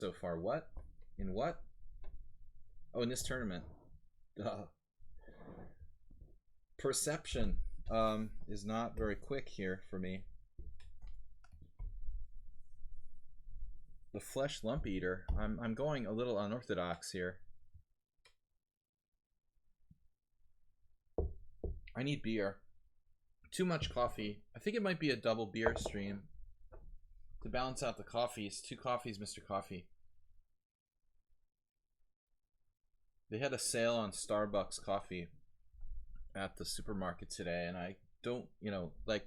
so far. What? In what? Oh, in this tournament. Duh. Perception is not very quick here for me. The flesh lump eater. I'm going a little unorthodox here. I need beer. Too much coffee. I think it might be a double beer stream to balance out the coffees. 2 coffees, Mr. Coffee. They had a sale on Starbucks coffee at the supermarket today, and I don't, like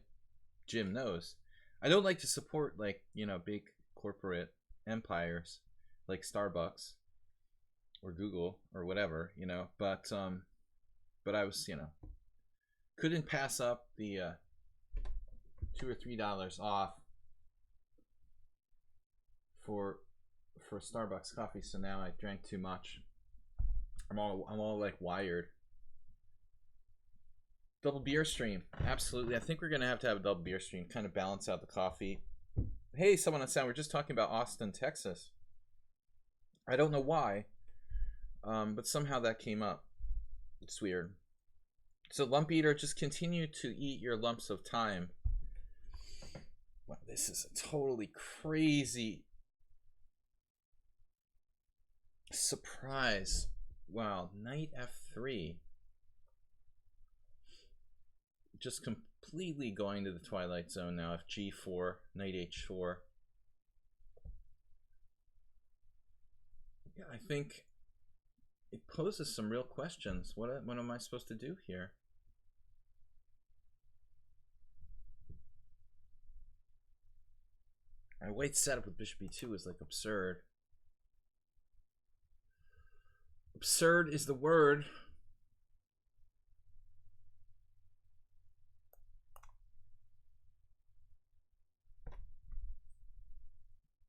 Jim knows, I don't like to support, like, big corporate empires like Starbucks or Google or whatever, but I was, couldn't pass up the $2 or $3 off for Starbucks coffee, so now I drank too much. I'm all like wired. Double beer stream, absolutely. I think we're gonna have to have a double beer stream, kind of balance out the coffee. Hey, someone on sound, we're just talking about Austin, Texas. I don't know why, but somehow that came up. It's weird. So lump eater, just continue to eat your lumps of time. Wow, this is a totally crazy surprise. Wow, knight f3. Just completely going to the twilight zone now. If g4, knight h4. Yeah, I think it poses some real questions. What am I supposed to do here? My white setup with bishop b2 is like absurd. Absurd is the word.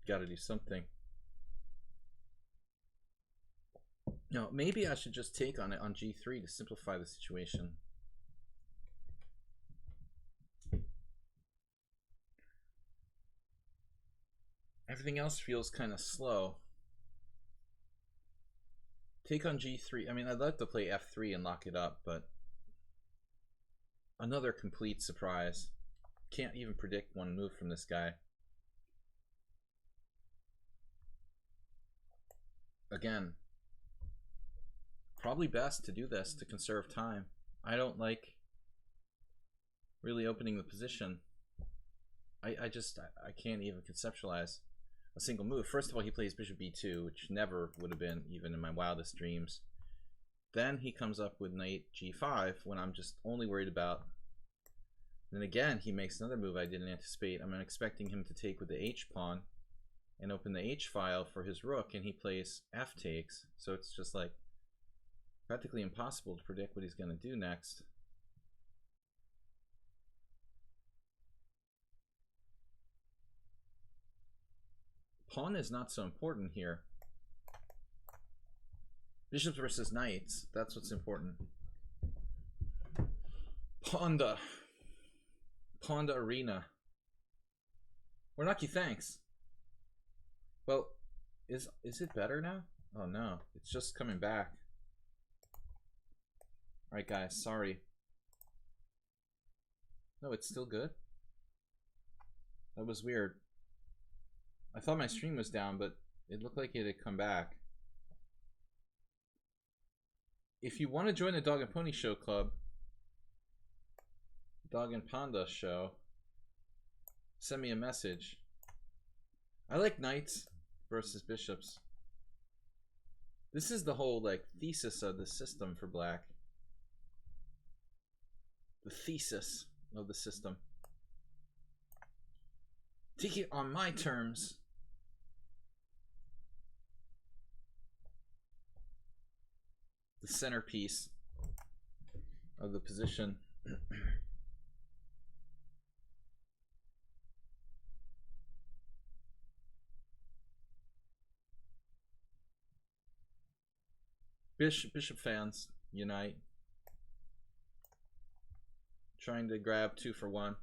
Gotta do something. No, maybe I should just take on it on g3 to simplify the situation. Everything else feels kind of slow. Take on g3. I mean, I'd love to play f3 and lock it up, but another complete surprise. Can't even predict one move from this guy. Again, probably best to do this to conserve time. I don't like really opening the position. I can't even conceptualize a single move. First of all, he plays bishop b2, which never would have been even in my wildest dreams. Then he comes up with knight g5 when I'm just only worried about. Then again, he makes another move I didn't anticipate. I'm expecting him to take with the h pawn and open the h file for his rook, and he plays f takes. So it's just like practically impossible to predict what he's going to do next. Pawn is not so important here. Bishops versus knights, that's what's important. Pawnda. Pawnda Arena. Warnaki, thanks. Well, is it better now? Oh no, it's just coming back. Alright guys, sorry. No, it's still good? That was weird. I thought my stream was down, but it looked like it had come back. If you want to join the Dog and Pony Show Club, Dog and Panda Show, send me a message. I like knights versus bishops. This is the whole like thesis of the system for black. The thesis of the system. Take it on my terms. The centerpiece of the position. Bishop fans unite. Trying to grab 2 for 1.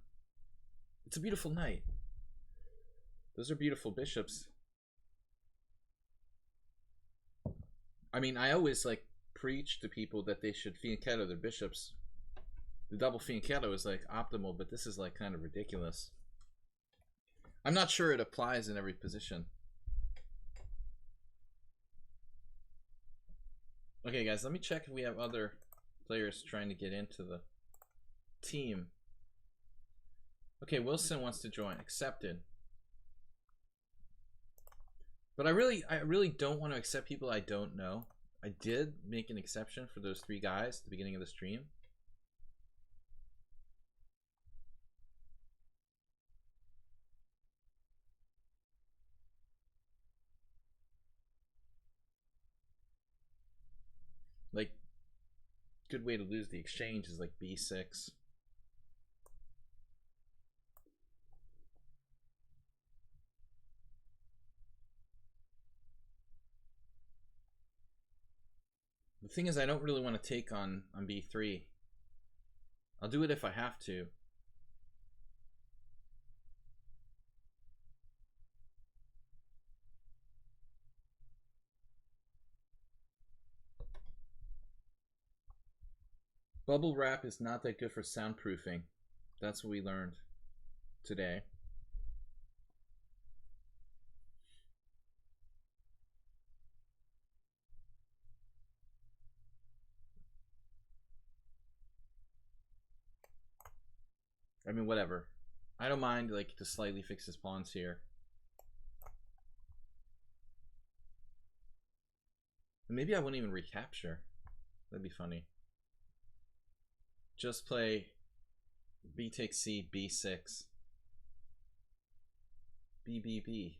It's a beautiful night. Those are beautiful bishops. I mean, I always like preach to people that they should fianchetto their bishops. The double fianchetto is like optimal, but this is like kind of ridiculous. I'm not sure it applies in every position. Okay, guys, let me check if we have other players trying to get into the team. Okay, Wilson wants to join. Accepted. But I really don't want to accept people I don't know. I did make an exception for those 3 guys at the beginning of the stream. Like, good way to lose the exchange is like b6. The thing is, I don't really want to take on b3. I'll do it if I have to. Bubble wrap is not that good for soundproofing. That's what we learned today. I mean, whatever. I don't mind, like, to slightly fix his pawns here. And maybe I wouldn't even recapture. That'd be funny. Just play b takes c, b6. B, B, B.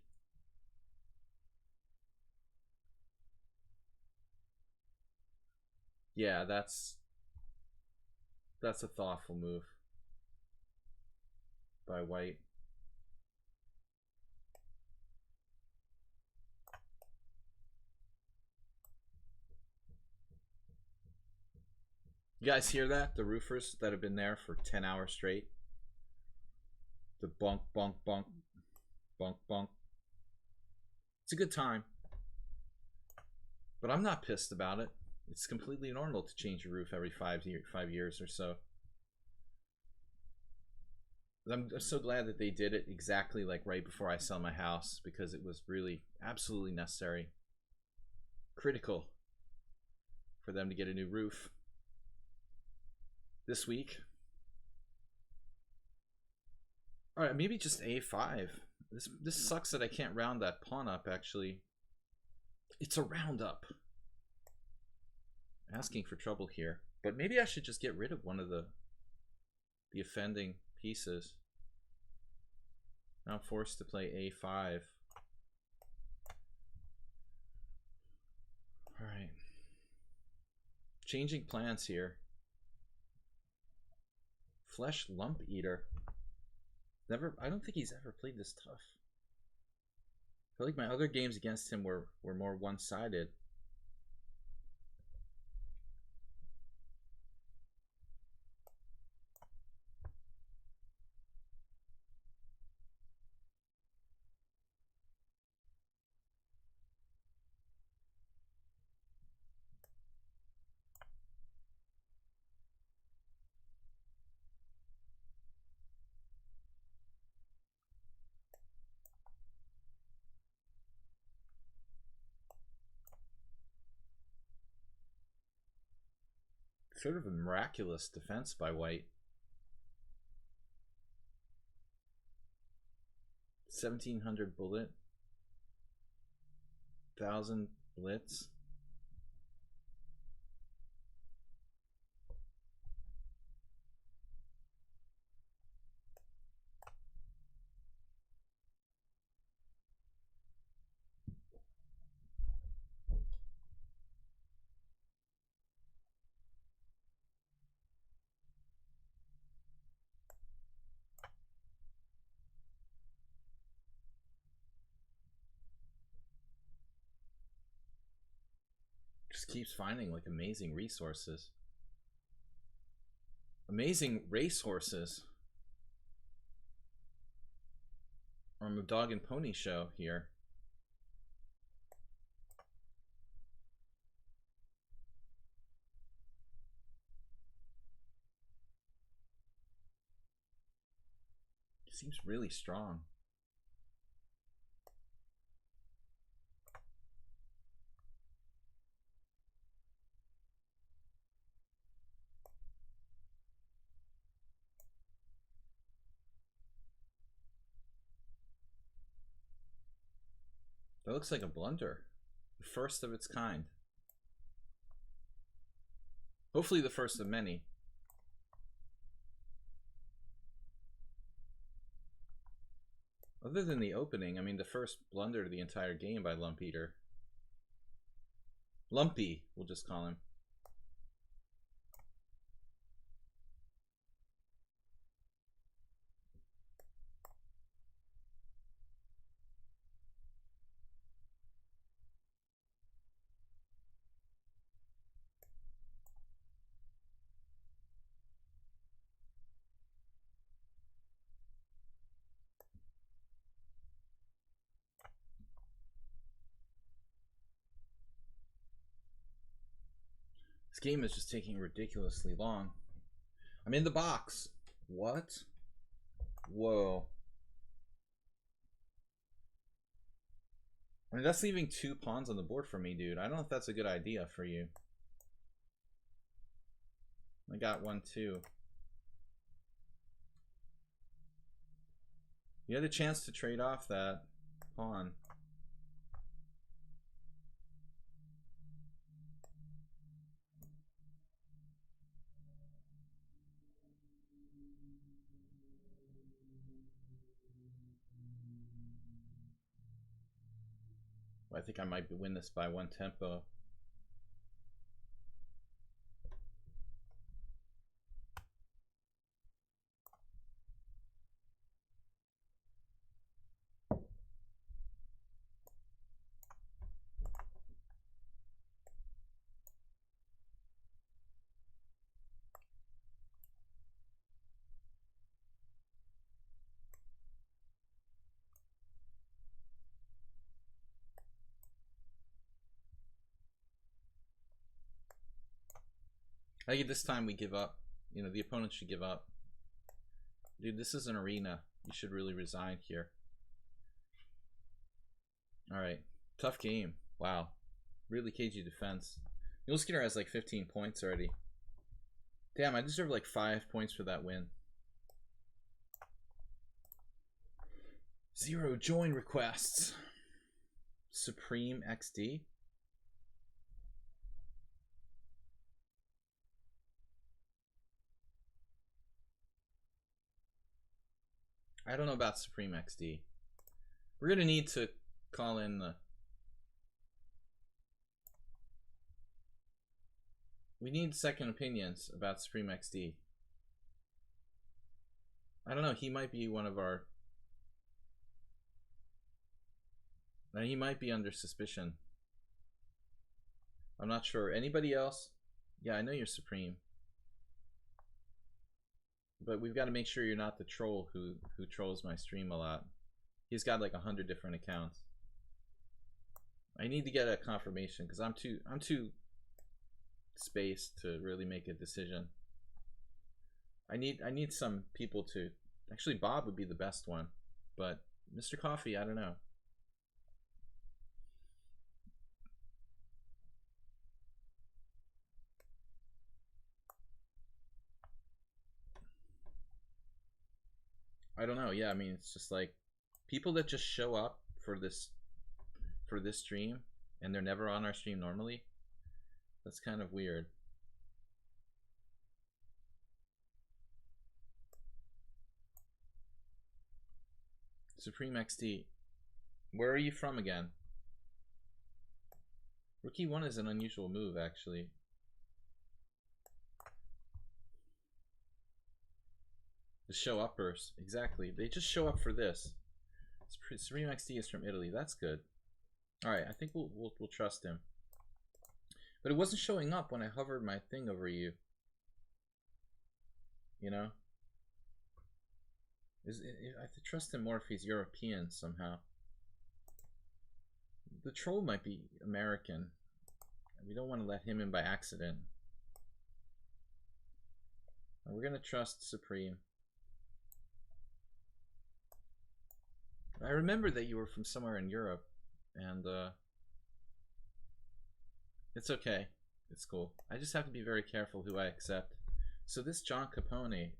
Yeah, that's a thoughtful move by white. You guys hear that? The roofers that have been there for 10 hours straight. The bunk, bunk, bunk, bunk, bunk. It's a good time. But I'm not pissed about it. It's completely normal to change your roof every 5 years or so. I'm so glad that they did it exactly like right before I sell my house, because it was really absolutely necessary. Critical for them to get a new roof this week. All right, maybe just a5. This sucks that I can't round that pawn up, actually. It's a round up. Asking for trouble here. But maybe I should just get rid of one of the offending pieces. Now I'm forced to play a5. All right. Changing plans here. Flesh Lump Eater. I don't think he's ever played this tough. I feel like my other games against him were more one-sided. Sort of a miraculous defense by white. 1700 bullet. 1000 blitz. Just keeps finding like amazing resources. Amazing racehorses. From a dog and pony show here. Seems really strong. That looks like a blunder. The first of its kind. Hopefully the first of many. Other than the opening, I mean, the first blunder of the entire game by Lump Eater. Lumpy, we'll just call him. This game is just taking ridiculously long. I'm in the box. What? Whoa. I mean, that's leaving 2 pawns on the board for me, dude. I don't know if that's a good idea for you. I got 1 too. You had a chance to trade off that pawn. I think I might win this by 1 tempo. I think this time we give up. You know, the opponent should give up. Dude, this is an arena. You should really resign here. Alright. Tough game. Wow. Really cagey defense. Mule Skinner has like 15 points already. Damn, I deserve like 5 points for that win. 0 join requests. Supreme XD. I don't know about Supreme XD. We're gonna need to call in the... We need second opinions about Supreme XD. I don't know, he might be one of our... Now he might be under suspicion. I'm not sure. Anybody else? Yeah, I know you're Supreme. But we've got to make sure you're not the troll who trolls my stream a lot. He's got like 100 different accounts. I need to get a confirmation because I'm too spaced to really make a decision. I need some people to... Actually, Bob would be the best one, but Mr. Coffee, I don't know. I don't know. Yeah, I mean, it's just like people that just show up for this stream and they're never on our stream normally. That's kind of weird. Supreme XD. Where are you from again? Rookie 1 is an unusual move, actually. The show uppers, exactly. They just show up for this. Supreme XD is from Italy. That's good. All right, I think we'll trust him. But it wasn't showing up when I hovered my thing over you. You know, I have to trust him more if he's European somehow. The troll might be American. We don't want to let him in by accident. We're gonna trust Supreme. I remember that you were from somewhere in Europe, and it's okay. It's cool. I just have to be very careful who I accept. So this John Capone,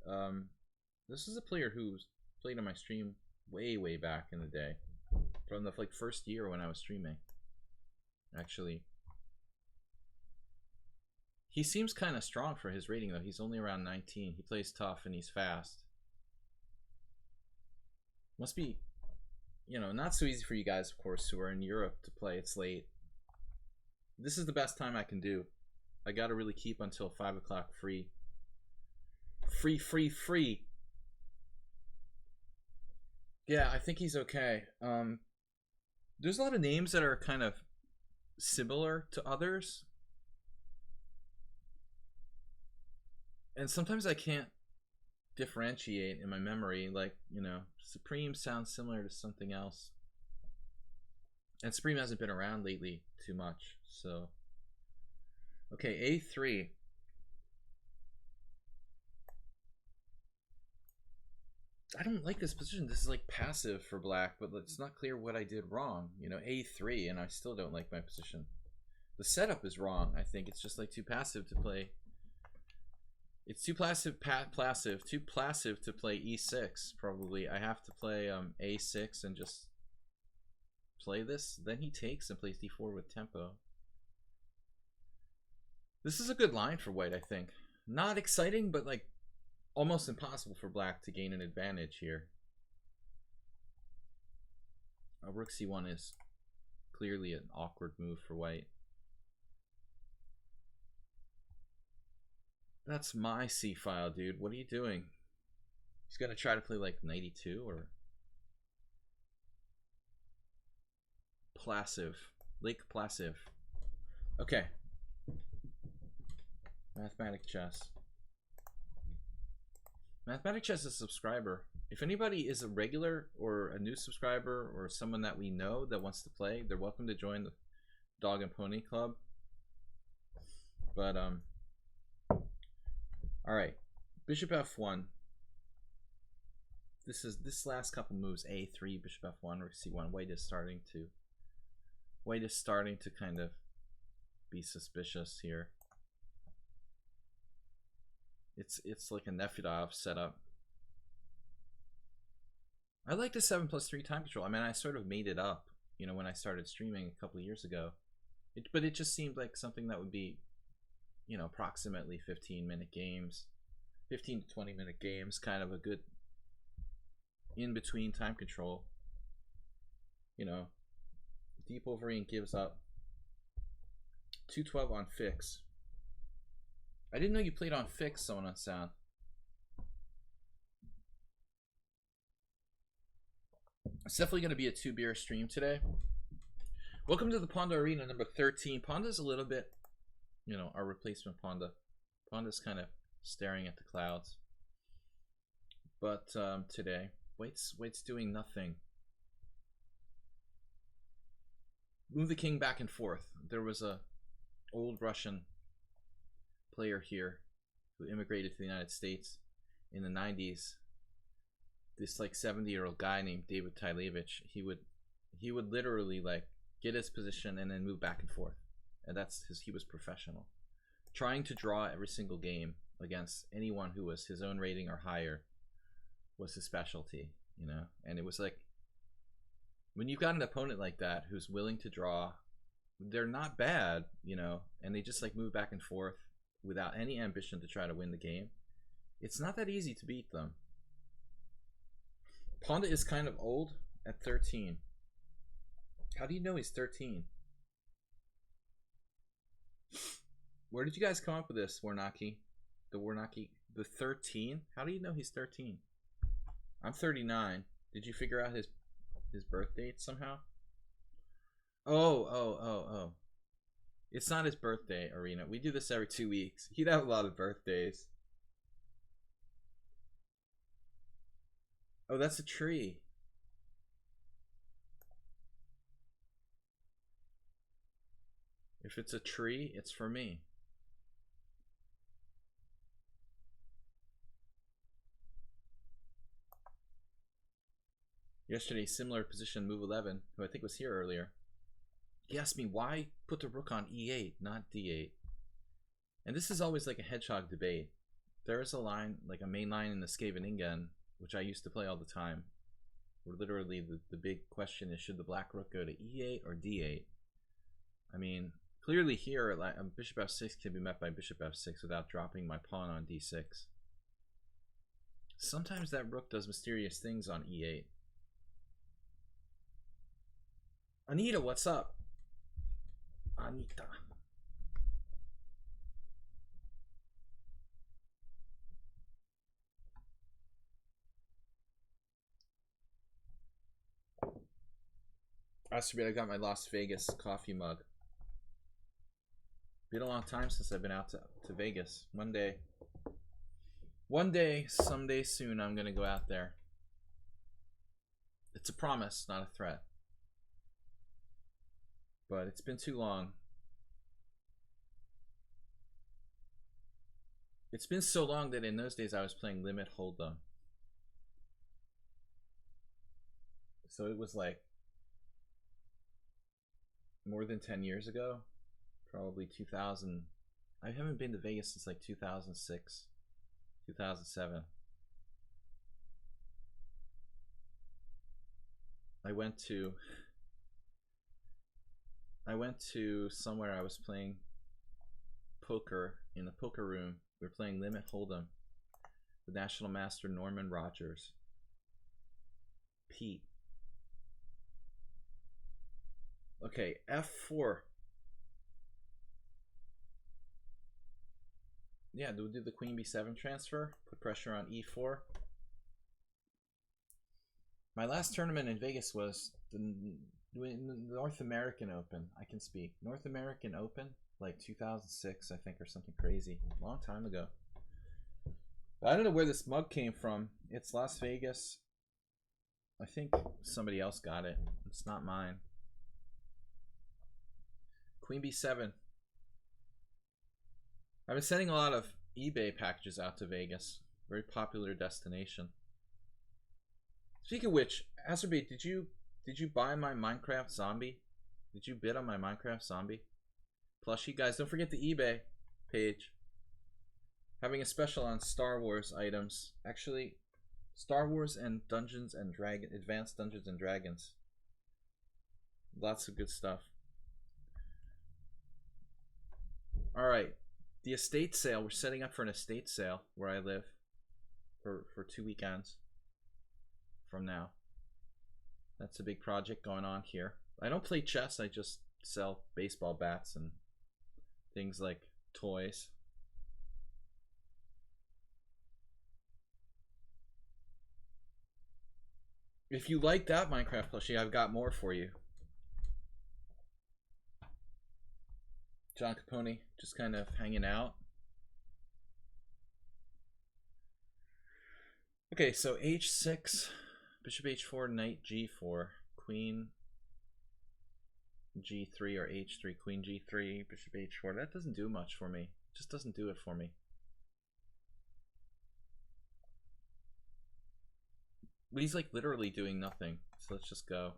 this is a player who's played on my stream way back in the day, from the like first year when I was streaming. Actually, he seems kind of strong for his rating though. He's only around 19. He plays tough and he's fast. Must be, you know, not so easy for you guys, of course, who are in Europe to play. It's late. This is the best time I can do. I gotta really keep until 5 o'clock free. Free. Yeah, I think he's okay. There's a lot of names that are kind of similar to others. And sometimes I can't differentiate in my memory. Like, you know, Supreme sounds similar to something else. And Supreme hasn't been around lately too much, so. Okay, A3. I don't like this position. This is like passive for black, but it's not clear what I did wrong. You know, A3, and I still don't like my position. The setup is wrong, I think. It's just like too passive to play. It's too passive to play E6, probably. I have to play A6 and just play this. Then he takes and plays D4 with tempo. This is a good line for white, I think. Not exciting, but like almost impossible for black to gain an advantage here. Rook C1 is clearly an awkward move for white. That's my C file, dude. What are you doing? He's gonna try to play like 92 or Placid. Lake Placid. Okay. Mathematic chess. Mathematic chess is a subscriber. If anybody is a regular or a new subscriber or someone that we know that wants to play, they're welcome to join the Dog and Pony Club. But all right, Bishop F1. This last couple moves, A3, Bishop F1, Rook C1. White is starting to kind of be suspicious here. It's like a Nefedov setup. I like the 7+3 time control. I mean, I sort of made it up, you know, when I started streaming a couple of years ago. But it just seemed like something that would be, you know, approximately 15-minute games, 15 to 20-minute games, kind of a good in-between time control. You know, Deep Overeem gives up 212 on fix. I didn't know you played on fix, someone on sound. It's definitely going to be a 2-beer stream today. Welcome to the Pawnda Arena number 13. Pawnda's a little bit, you know, our replacement Pawnda. Pawnda's kind of staring at the clouds. But today, White's doing nothing. Move the king back and forth. There was a old Russian player here who immigrated to the United States in the 90s. This like 70-year-old guy named David Tylevich, he would literally like get his position and then move back and forth. And he was professional. Trying to draw every single game against anyone who was his own rating or higher was his specialty, you know? And it was like, when you've got an opponent like that who's willing to draw, they're not bad, you know, and they just like move back and forth without any ambition to try to win the game. It's not that easy to beat them. Pawnda is kind of old at 13. How do you know he's 13? Where did you guys come up with this, Warnaki? The 13? How do you know he's 13? I'm 39. Did you figure out his birth date somehow? Oh. It's not his birthday, Arena. We do this every 2 weeks. He'd have a lot of birthdays. Oh, that's a tree. If it's a tree, it's for me. Yesterday, similar position, move 11, who I think was here earlier. He asked me why put the rook on e8, not d8. And this is always like a hedgehog debate. There is a line, like a main line in the Scheveningen, which I used to play all the time, where literally the big question is, should the black rook go to e8 or d8? I mean, clearly here, like, bishop f6 can be met by bishop f6 without dropping my pawn on d6. Sometimes that rook does mysterious things on e8. Anita, what's up? Anita. I got my Las Vegas coffee mug. Been a long time since I've been out to Vegas. One day, someday soon, I'm gonna go out there. It's a promise, not a threat. But it's been too long. It's been so long that in those days I was playing Limit Hold'em. So it was like more than 10 years ago, probably 2000. I haven't been to Vegas since like 2006, 2007. I went to somewhere. I was playing poker in the poker room. We were playing Limit Hold'em with National Master Norman Rogers. Pete. Okay, f4. Yeah, we'll do the queen b7 transfer. Put pressure on e4. My last tournament in Vegas was the North American Open. I can speak. North American Open, like 2006, I think, or something crazy. Long time ago. I don't know where this mug came from. It's Las Vegas. I think somebody else got it. It's not mine. Queen b7. I've been sending a lot of eBay packages out to Vegas. Very popular destination. Speaking of which, Azerbeat, did you buy my Minecraft zombie? Did you bid on my Minecraft zombie plushie? Guys, don't forget the eBay page. Having a special on Star Wars items. Actually, Star Wars and Dungeons and Dragons, Advanced Dungeons and Dragons. Lots of good stuff. All right, the estate sale. We're setting up for an estate sale where I live for 2 weekends from now. That's a big project going on here. I don't play chess. I just sell baseball bats and things like toys. If you like that Minecraft plushie, I've got more for you. John Capone, just kind of hanging out. Okay, so h6, bishop h4, knight g4, queen g3 or h3, queen g3, bishop h4. That doesn't do much for me. It just doesn't do it for me. But he's like literally doing nothing. So let's just go.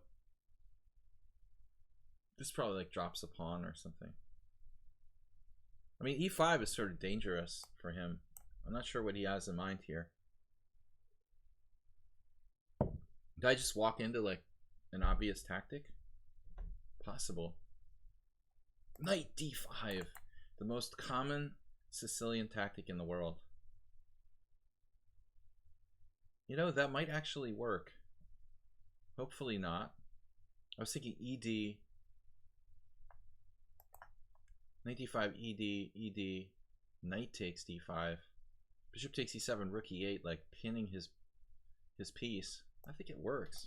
This probably like drops a pawn or something. I mean, e5 is sort of dangerous for him. I'm not sure what he has in mind here. Did I just walk into like an obvious tactic? Possible. Knight d5. The most common Sicilian tactic in the world. You know, that might actually work. Hopefully not. I was thinking ed. Knight d5, ed, ed, knight takes d5, bishop takes e7, rook e8, like pinning his piece. I think it works.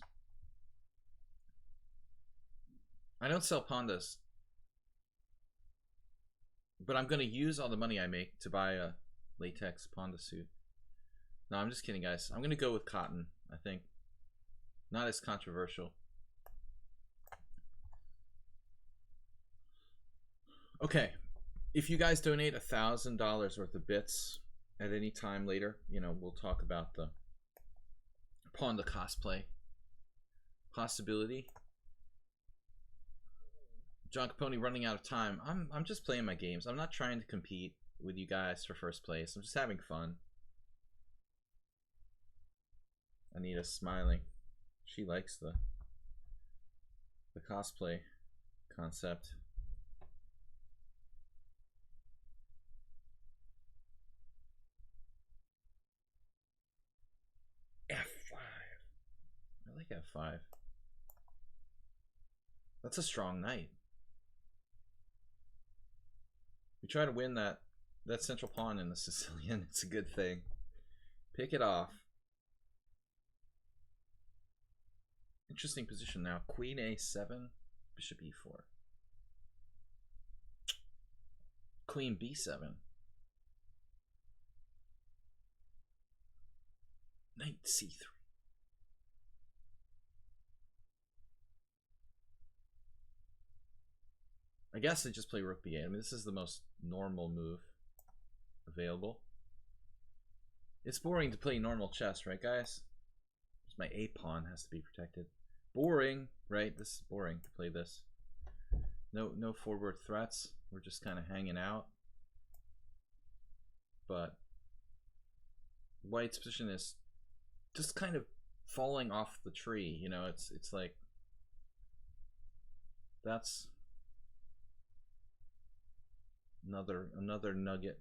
I don't sell Pawndas, but I'm going to use all the money I make to buy a latex Pawnda suit. No, I'm just kidding, guys. I'm going to go with cotton, I think. Not as controversial. Okay, if you guys donate $1,000 worth of bits at any time later, you know, we'll talk about the Pawnda cosplay. possibility. John Capone running out of time. I'm just playing my games. I'm not trying to compete with you guys for first place. I'm just having fun. Anita's smiling. She likes the cosplay concept. F5. I like F5. That's a strong knight. We try to win that central pawn in the Sicilian. It's a good thing. Pick it off. Interesting position now. Queen A7, bishop E4. Queen B7. Knight C3. I guess I just play rook B8. I mean, this is the most normal move available. It's boring to play normal chess, right, guys? My A pawn has to be protected. Boring, right? This is boring to play this. No forward threats. We're just kind of hanging out. But White's position is just kind of falling off the tree. You know, it's like that's another nugget.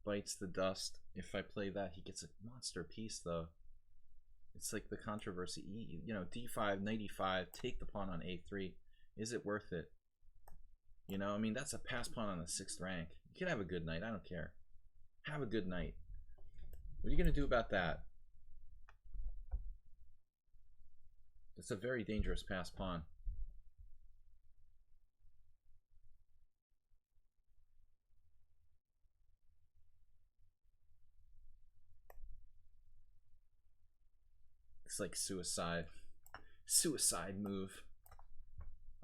Bites the dust. If I play that, he gets a monster piece though. It's like the controversy. You know, D5, knight E5, take the pawn on A3. Is it worth it? You know, I mean, that's a pass pawn on the 6th rank. You can have a good night. I don't care. Have a good night. What are you going to do about that? It's a very dangerous pass pawn. It's like suicide. Suicide move.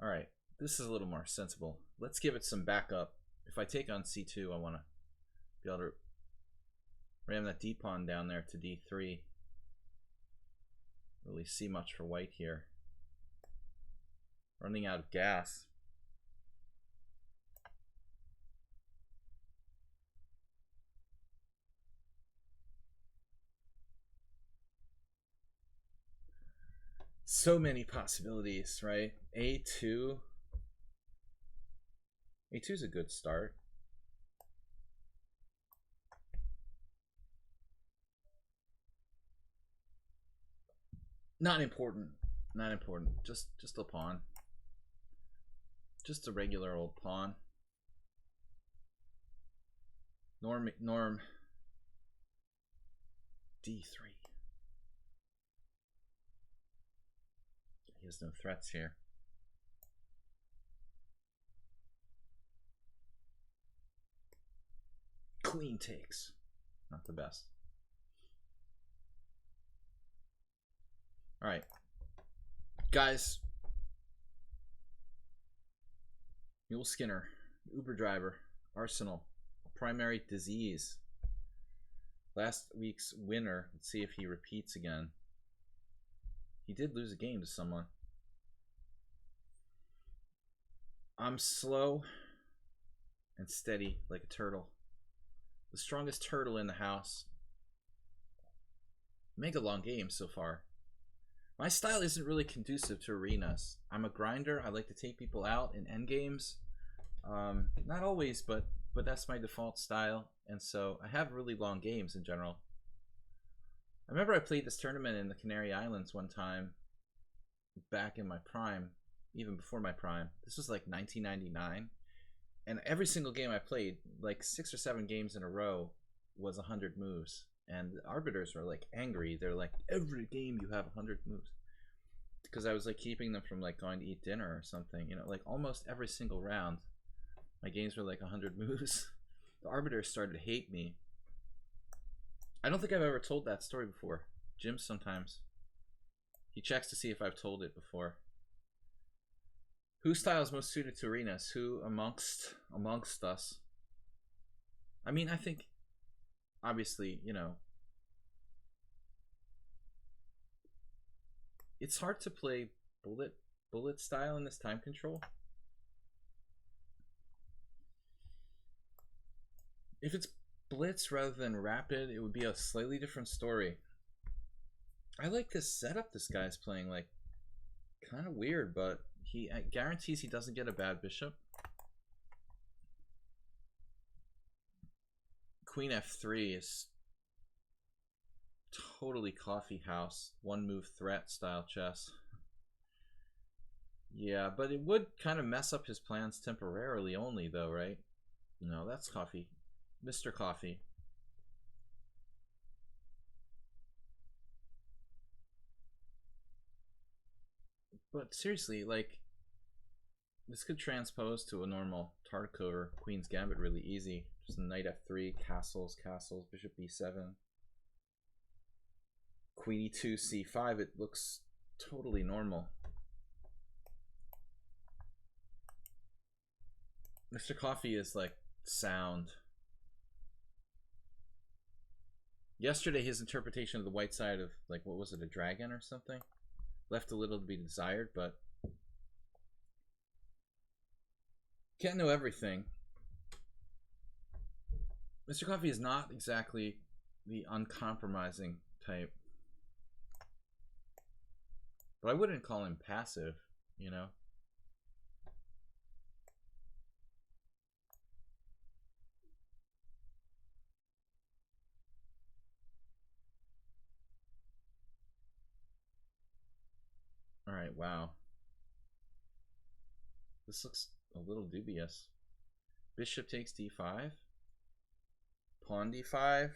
Alright, this is a little more sensible. Let's give it some backup. If I take on C2, I want to be able to ram that D pawn down there to D3. Really see much for white here. Running out of gas. So many possibilities, right? A2. A2 is a good start. Not important. Not important. Just a pawn. Just a regular old pawn. Norm D3. He has no threats here. Queen takes. Not the best. All right, guys. Mule Skinner, Uber driver, Arsenal, primary disease. Last week's winner. Let's see if he repeats again. He did lose a game to someone. I'm slow and steady like a turtle. The strongest turtle in the house. Mega long game so far. My style isn't really conducive to arenas. I'm a grinder. I like to take people out in endgames. Not always, but that's my default style. And so I have really long games in general. I remember I played this tournament in the Canary Islands one time back in my prime, even before my prime. This was like 1999. And every single game I played, like 6 or 7 games in a row, was 100 moves. And the arbiters were like angry. They're like, every game you have 100 moves. Because I was like keeping them from like going to eat dinner or something. You know, like almost every single round, my games were like 100 moves. The arbiters started to hate me. I don't think I've ever told that story before. Jim sometimes. He checks to see if I've told it before. Whose style is most suited to arenas? Who amongst us? I mean, I think, obviously, you know, It's hard to play bullet style in this time control. If it's blitz rather than rapid, it would be a slightly different story. I like this setup this guy's playing, like, kind of weird, but he guarantees he doesn't get a bad bishop. Queen f3 is totally coffee house, one move threat style chess. Yeah, but it would kind of mess up his plans temporarily only though, right? No, that's coffee. Mr. Coffee. But seriously, like, this could transpose to a normal Tarkov Queen's Gambit really easy. Just knight f3, castles, castles, bishop b7. Queen e2, c5, it looks totally normal. Mr. Coffee is like sound. Yesterday his interpretation of the white side of, like, what was it, a dragon or something? Left a little to be desired, but can't know everything. Mr. Coffee is not exactly the uncompromising type. But I wouldn't call him passive, you know? Alright, wow. This looks a little dubious. Bishop takes d5. Pawn d5.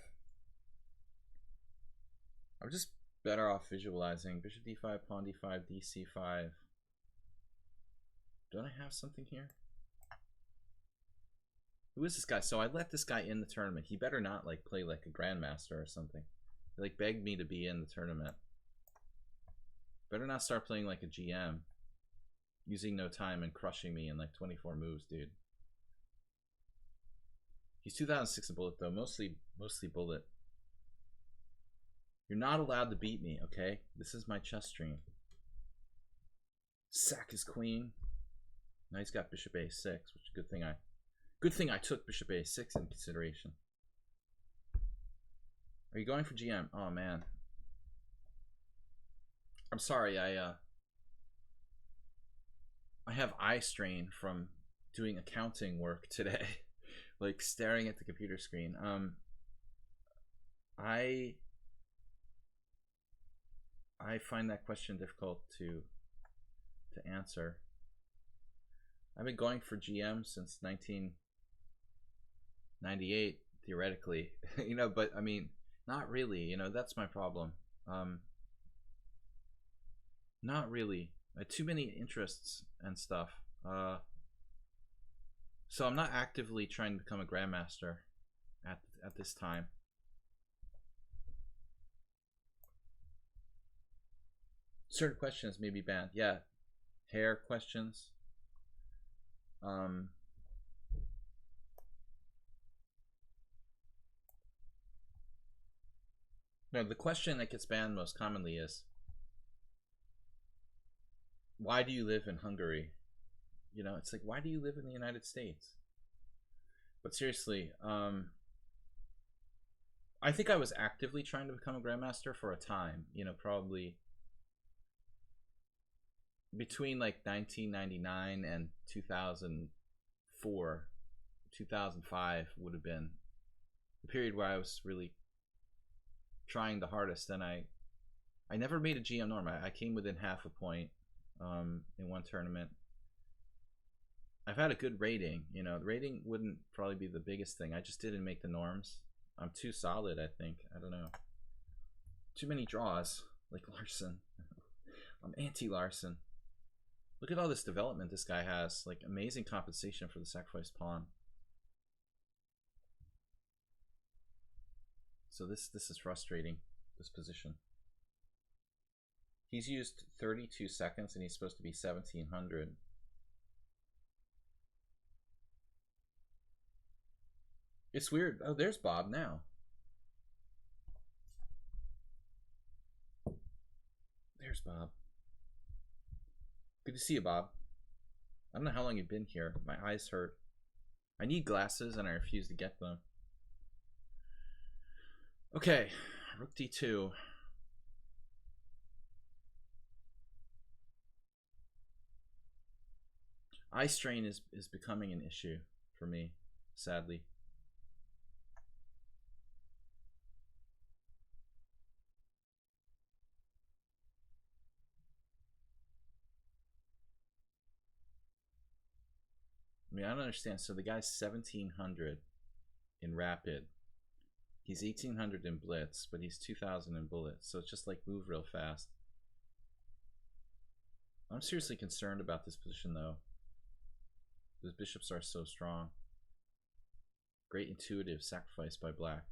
I'm just better off visualizing. Bishop d5, pawn d5, dc5. Don't I have something here? Who is this guy? So I let this guy in the tournament. He better not, like, play like a grandmaster or something. He, like, begged me to be in the tournament. Better not start playing like a GM. Using no time and crushing me in like 24 moves, dude. He's 2006 a bullet though, mostly bullet. You're not allowed to beat me, okay? This is my chess stream. Sack his queen. Now he's got bishop a6, which is a good thing I took bishop a6 in consideration. Are you going for GM? Oh man. I'm sorry, I have eye strain from doing accounting work today. Like staring at the computer screen. I find that question difficult to answer. I've been going for GM since 1998, theoretically. You know, but I mean, not really, you know, that's my problem. Not really. I had too many interests and stuff. So I'm not actively trying to become a grandmaster at this time. Certain questions may be banned. Yeah, hair questions. No, the question that gets banned most commonly is, why do you live in Hungary? You know, it's like, why do you live in the United States? But seriously, I think I was actively trying to become a grandmaster for a time, you know, probably between like 1999 and 2004, 2005 would have been the period where I was really trying the hardest. And I never made a GM norm. I came within half a point in one tournament. I've had a good rating, you know. The rating wouldn't probably be the biggest thing. I just didn't make the norms. I'm too solid, I think. I don't know. Too many draws, like Larson. I'm anti-Larson. Look at all this development this guy has. Like, amazing compensation for the sacrificed pawn. So this is frustrating, this position. He's used 32 seconds and he's supposed to be 1700. It's weird. Oh, there's Bob now. There's Bob. Good to see you, Bob. I don't know how long you've been here. My eyes hurt. I need glasses and I refuse to get them. Okay, rook d2. Eye strain is becoming an issue for me, sadly. I mean, I don't understand. So the guy's 1700 in rapid. He's 1800 in blitz, but he's 2000 in bullets. So it's just like move real fast. I'm seriously concerned about this position though. Those bishops are so strong. Great intuitive sacrifice by black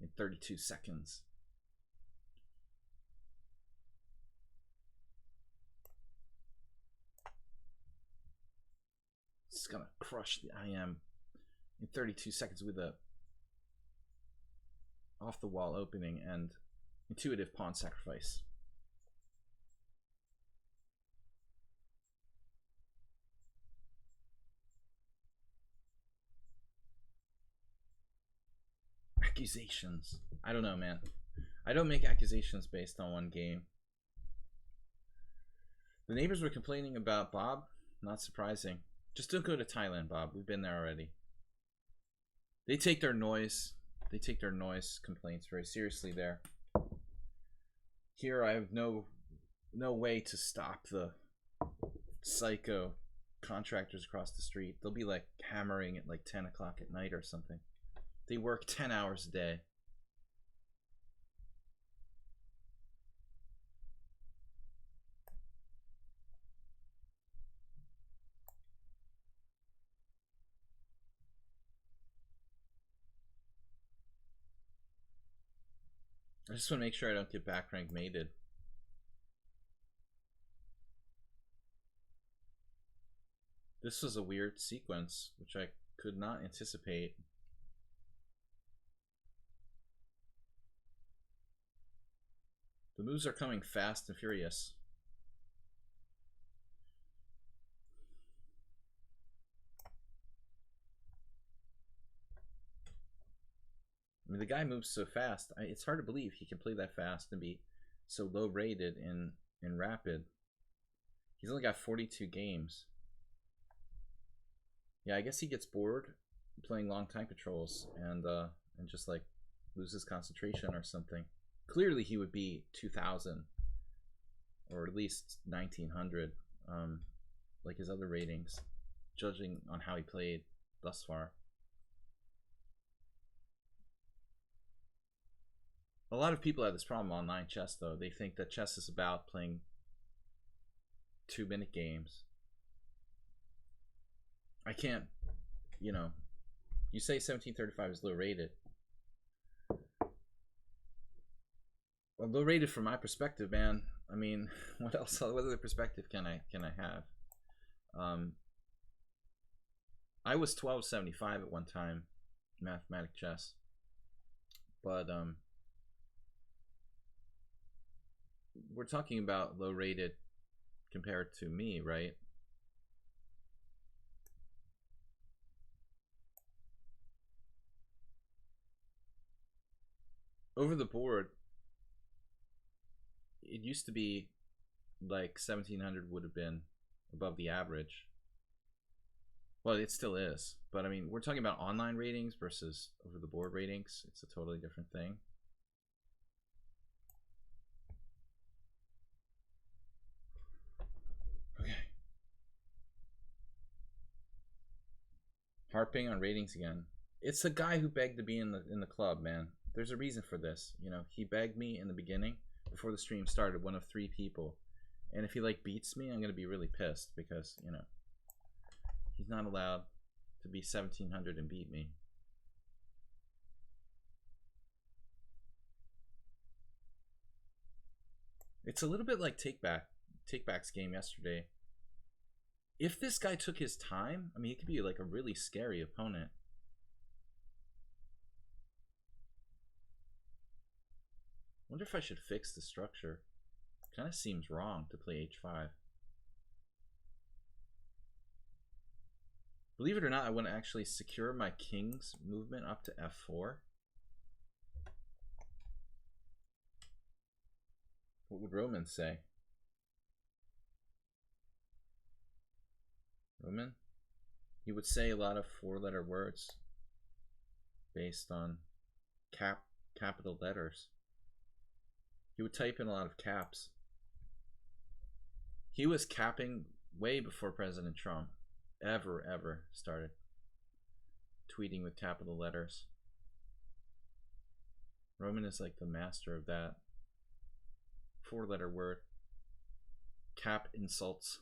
in 32 seconds. It's gonna crush the IM in 32 seconds with a off the wall opening and intuitive pawn sacrifice. Accusations. I don't know, man. I don't make accusations based on one game. The neighbors were complaining about Bob. Not surprising. Just don't go to Thailand, Bob. We've been there already. They take their noise complaints very seriously there. Here I have no way to stop the psycho contractors across the street. They'll be like hammering at like 10 o'clock at night or something. They work 10 hours a day. I just want to make sure I don't get back rank mated. This was a weird sequence, which I could not anticipate. The moves are coming fast and furious. I mean, the guy moves so fast. It's hard to believe he can play that fast and be so low rated in rapid. He's only got 42 games. Yeah, I guess he gets bored playing long time controls and just like loses concentration or something. Clearly he would be 2000 or at least 1900 like his other ratings, judging on how he played thus far. A lot of people have this problem online chess though. They think that chess is about playing 2-minute games. I can't, you know, you say 1735 is low rated. Well, low rated from my perspective, man. I mean, what other perspective can I have? I was 1275 at one time, mathematic chess, but we're talking about low rated compared to me, right? Over the board, it used to be like 1700 would have been above the average. Well, it still is, but I mean, we're talking about online ratings versus over the board ratings. It's a totally different thing. Okay. Harping on ratings again. It's the guy who begged to be in the club, man. There's a reason for this. You know, he begged me in the beginning before the stream started, one of 3 people. And if he like beats me, I'm gonna be really pissed because, you know, he's not allowed to be 1700 and beat me. It's a little bit like Takeback's game yesterday. If this guy took his time, I mean, he could be like a really scary opponent. Wonder if I should fix the structure. Kind of seems wrong to play h5. Believe it or not, I want to actually secure my king's movement up to f4. What would Roman say? Roman? He would say a lot of four-letter words based on capital letters. He would type in a lot of caps. He was capping way before President Trump ever started tweeting with capital letters. Roman is like the master of that. Four-letter word. Cap insults.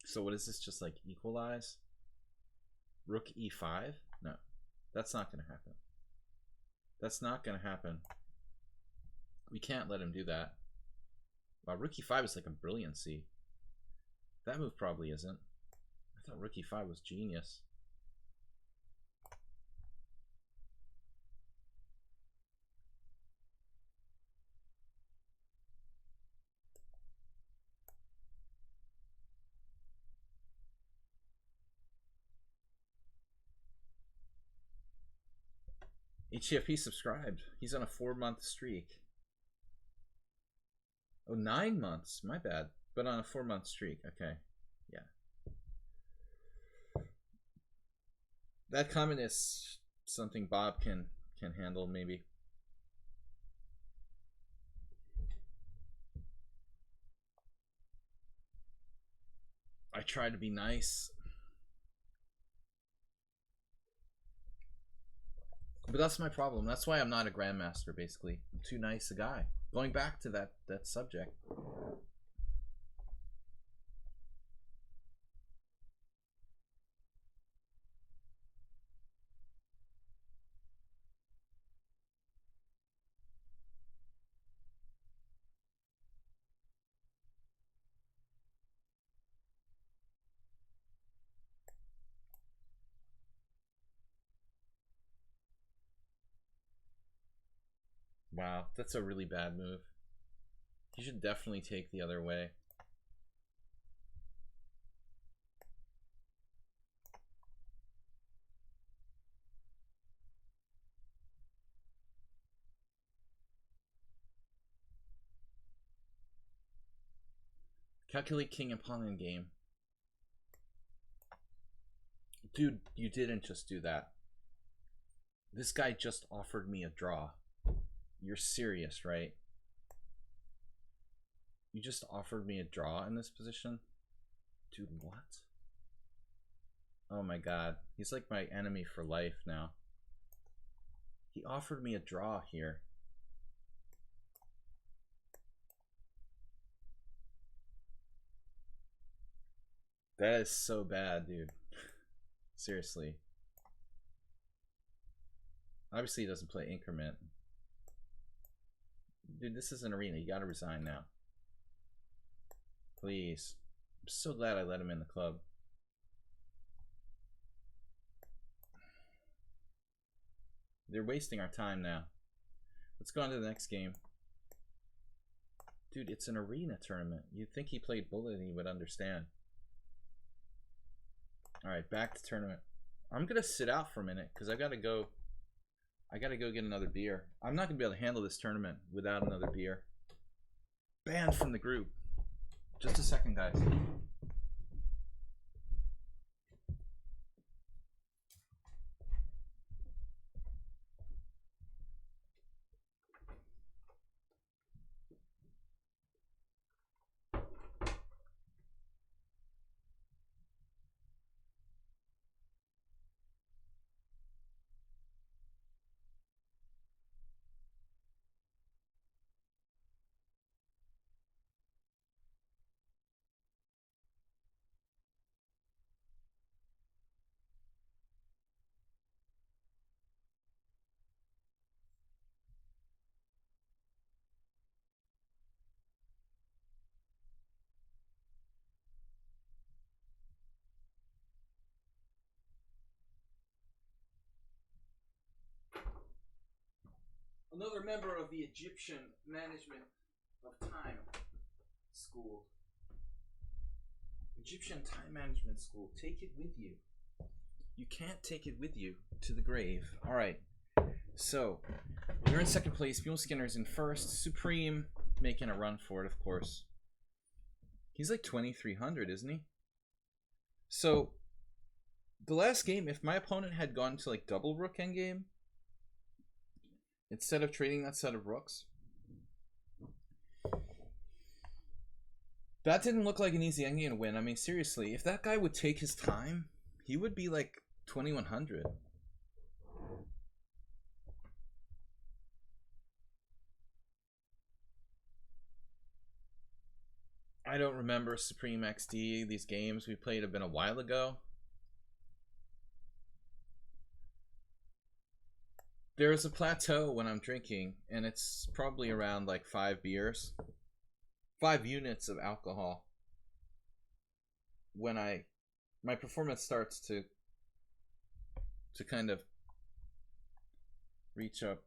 So what is this, just like equalize? Rook e5? No, that's not going to happen. That's not going to happen. We can't let him do that. Wow, rook e5 is like a brilliancy. That move probably isn't. I thought rook e5 was genius. HTFP subscribed. He's on a 4-month streak. Oh, 9 months. My bad. But on a 4-month streak. Okay. Yeah. That comment is something Bob can handle, maybe. I try to be nice. But that's my problem. That's why I'm not a grandmaster, basically. I'm too nice a guy. Going back to that subject. Wow, that's a really bad move. You should definitely take the other way. Calculate king and pawn in game. Dude, you didn't just do that. This guy just offered me a draw. You're serious, right? You just offered me a draw in this position? Dude, what? Oh my god. He's like my enemy for life now. He offered me a draw here. That is so bad, dude. Seriously. Obviously he doesn't play increment. Dude, this is an arena. You gotta resign now. Please. I'm so glad I let him in the club. They're wasting our time now. Let's go on to the next game. Dude, it's an arena tournament. You'd think he played Bullet and he would understand. Alright, back to tournament. I'm gonna sit out for a minute because I gotta go get another beer. I'm not gonna be able to handle this tournament without another beer. Banned from the group. Just a second, guys. Another member of the Egyptian Management of Time School. Egyptian Time Management School. Take it with you. You can't take it with you to the grave. Alright. So, you're in second place. Mule Skinner's in first. Supreme making a run for it, of course. He's like 2,300, isn't he? So, the last game, if my opponent had gone to like double rook endgame, instead of trading that set of rooks, that didn't look like an easy endgame to win. I mean, seriously, if that guy would take his time, he would be like 2,100. I don't remember Supreme XD. These games we played have been a while ago. There is a plateau when I'm drinking, and it's probably around like 5 beers. 5 units of alcohol. When my performance starts to kind of reach a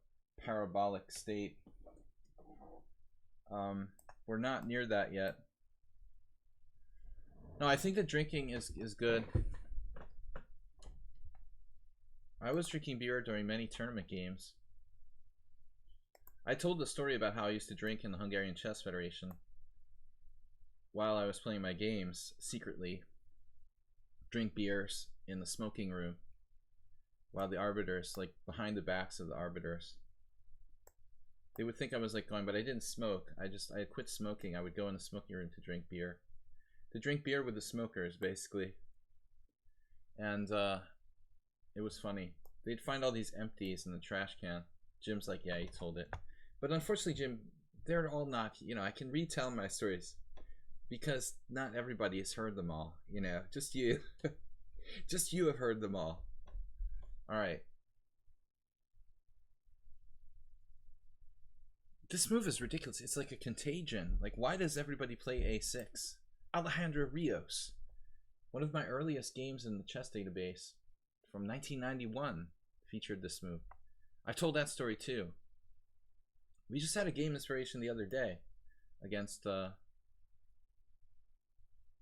parabolic state. We're not near that yet. No, I think that drinking is good. I was drinking beer during many tournament games. I told the story about how I used to drink in the Hungarian Chess Federation while I was playing my games secretly. Drink beers in the smoking room while the arbiters, like behind the backs of the arbiters, they would think I was like going, but I didn't smoke. I had quit smoking. I would go in the smoking room to drink beer. To drink beer with the smokers, basically. And it was funny. They'd find all these empties in the trash can. Jim's like, yeah, he told it. But unfortunately, Jim, they're all not, you know, I can retell my stories because not everybody has heard them all, you know, just you. Just you have heard them all. All right. This move is ridiculous. It's like a contagion. Like, why does everybody play A6? Alejandro Rios, one of my earliest games in the chess database from 1991, featured this move. I told that story too. We just had a game inspiration the other day against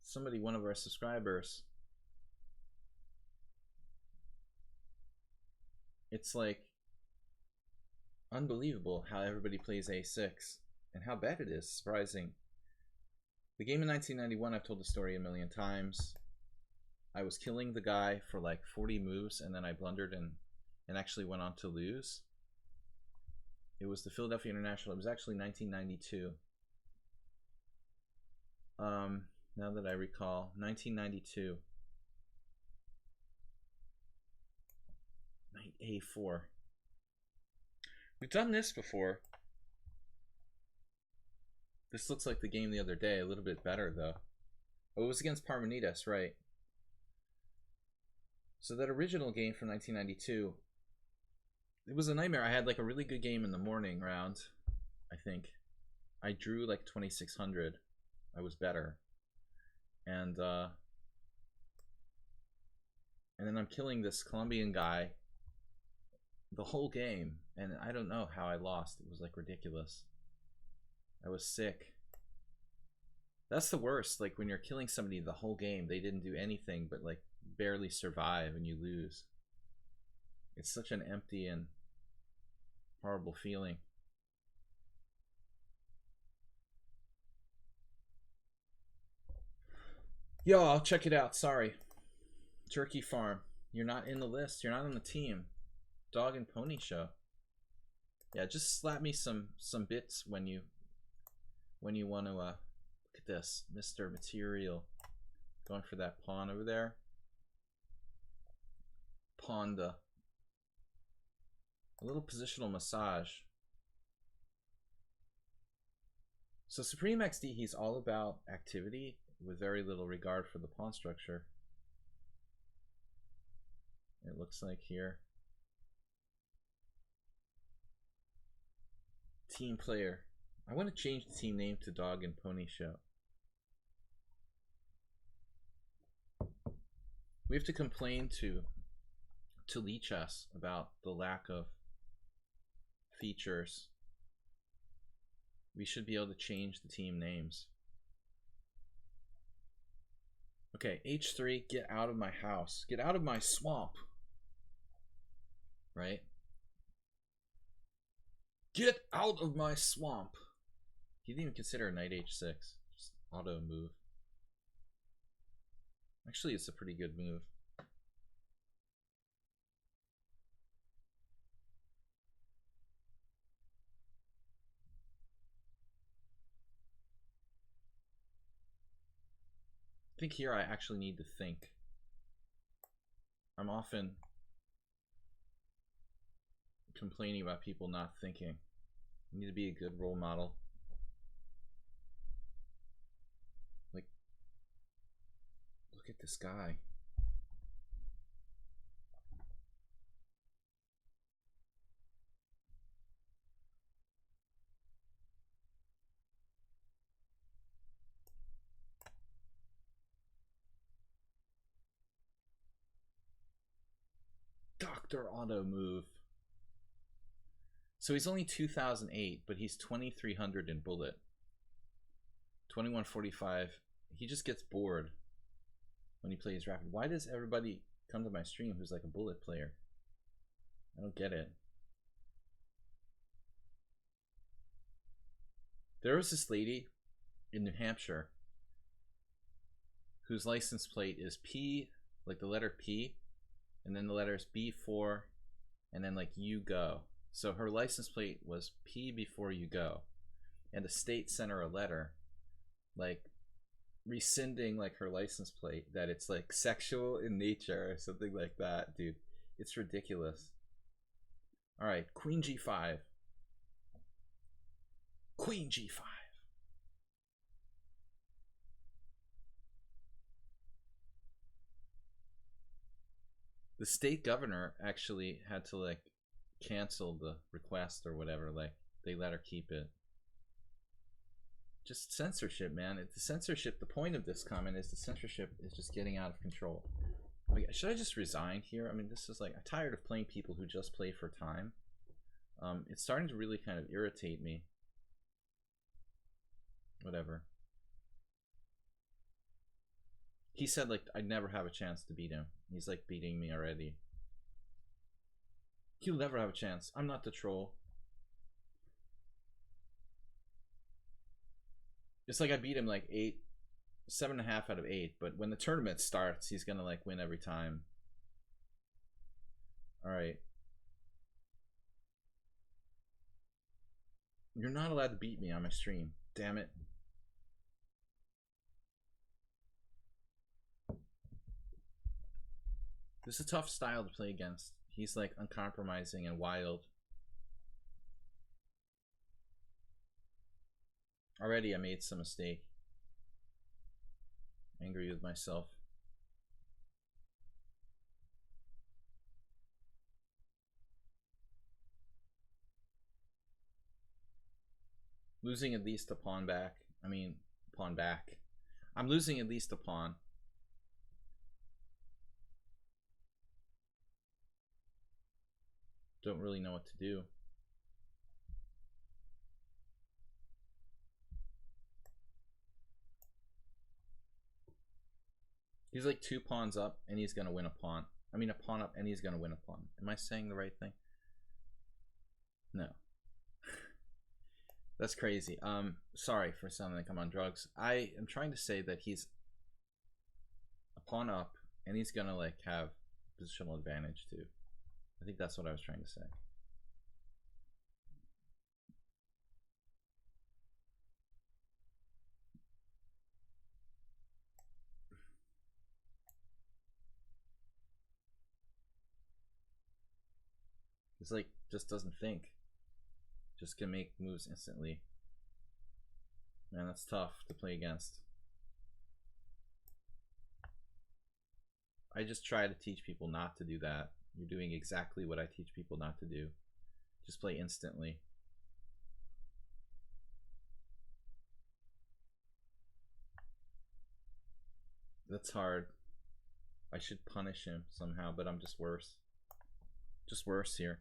somebody, one of our subscribers. It's like unbelievable how everybody plays A6 and how bad it is. Surprising. The game in 1991, I've told the story a million times. I was killing the guy for like 40 moves, and then I blundered and actually went on to lose. It was the Philadelphia International. It was actually 1992. Now that I recall, 1992. Knight A4. We've done this before. This looks like the game the other day, a little bit better though. Oh, it was against Parmenides, right? So that original game from 1992, it was a nightmare. I had like a really good game in the morning round, I think. I drew like 2,600. I was better. And then I'm killing this Colombian guy the whole game, and I don't know how I lost. It was like ridiculous. I was sick. That's the worst, like when you're killing somebody the whole game, they didn't do anything but like barely survive and you lose. It's such an empty and horrible feeling. Yo, I'll check it out. Sorry. Turkey Farm. You're not in the list. You're not on the team. Dog and Pony Show. Yeah, just slap me some bits when you want to look at this. Mr. Material. Going for that pawn over there. Pawnda. A little positional massage. So Supreme XD, he's all about activity with very little regard for the pawn structure. It looks like here. Team player. I want to change the team name to Dog and Pony Show. We have to complain to lichess about the lack of features. We should be able to change the team names. Okay, h3, get out of my house. Get out of my swamp. Right? Get out of my swamp. He didn't even consider a knight h6. Just auto move. Actually, it's a pretty good move. I think here I actually need to think. I'm often complaining about people not thinking. I need to be a good role model. Like, look at this guy. Dr. Auto move. So he's only 2008, but he's 2300 in bullet. 2145. He just gets bored when he plays rapid. Why does everybody come to my stream who's like a bullet player? I don't get it. There was this lady in New Hampshire whose license plate is P, like the letter P, and then the letters B4, and then like you go. So her license plate was P before you go, and the state sent her a letter like rescinding like her license plate, that it's like sexual in nature or something like that. Dude, it's ridiculous. All right, queen g5. Queen g5. The state governor actually had to like cancel the request or whatever. Like they let her keep it. Just censorship, man. It's the censorship. The point of this comment is the censorship is just getting out of control. Like, should I just resign here? I mean, this is like, I'm tired of playing people who just play for time. It's starting to really kind of irritate me. Whatever. He said like I'd never have a chance to beat him. He's like beating me already. He'll never have a chance. I'm not the troll. It's like I beat him like 7.5 out of 8, but when the tournament starts, he's gonna like win every time. All right. You're not allowed to beat me on my stream. Damn it. This is a tough style to play against. He's like uncompromising and wild. Already I made some mistake. Angry with myself. Losing at least a pawn back. I mean, pawn back. I'm losing at least a pawn. Don't really know what to do. He's like 2 pawns up and he's gonna win a pawn. I mean a pawn up and he's gonna win a pawn. Am I saying the right thing? No. That's crazy. Sorry for sounding like I'm on drugs. I am trying to say that he's a pawn up and he's gonna like have positional advantage too. I think that's what I was trying to say. He's like just doesn't think. Just can make moves instantly. Man, that's tough to play against. I just try to teach people not to do that. You're doing exactly what I teach people not to do. Just play instantly. That's hard. I should punish him somehow, but I'm just worse. Just worse here.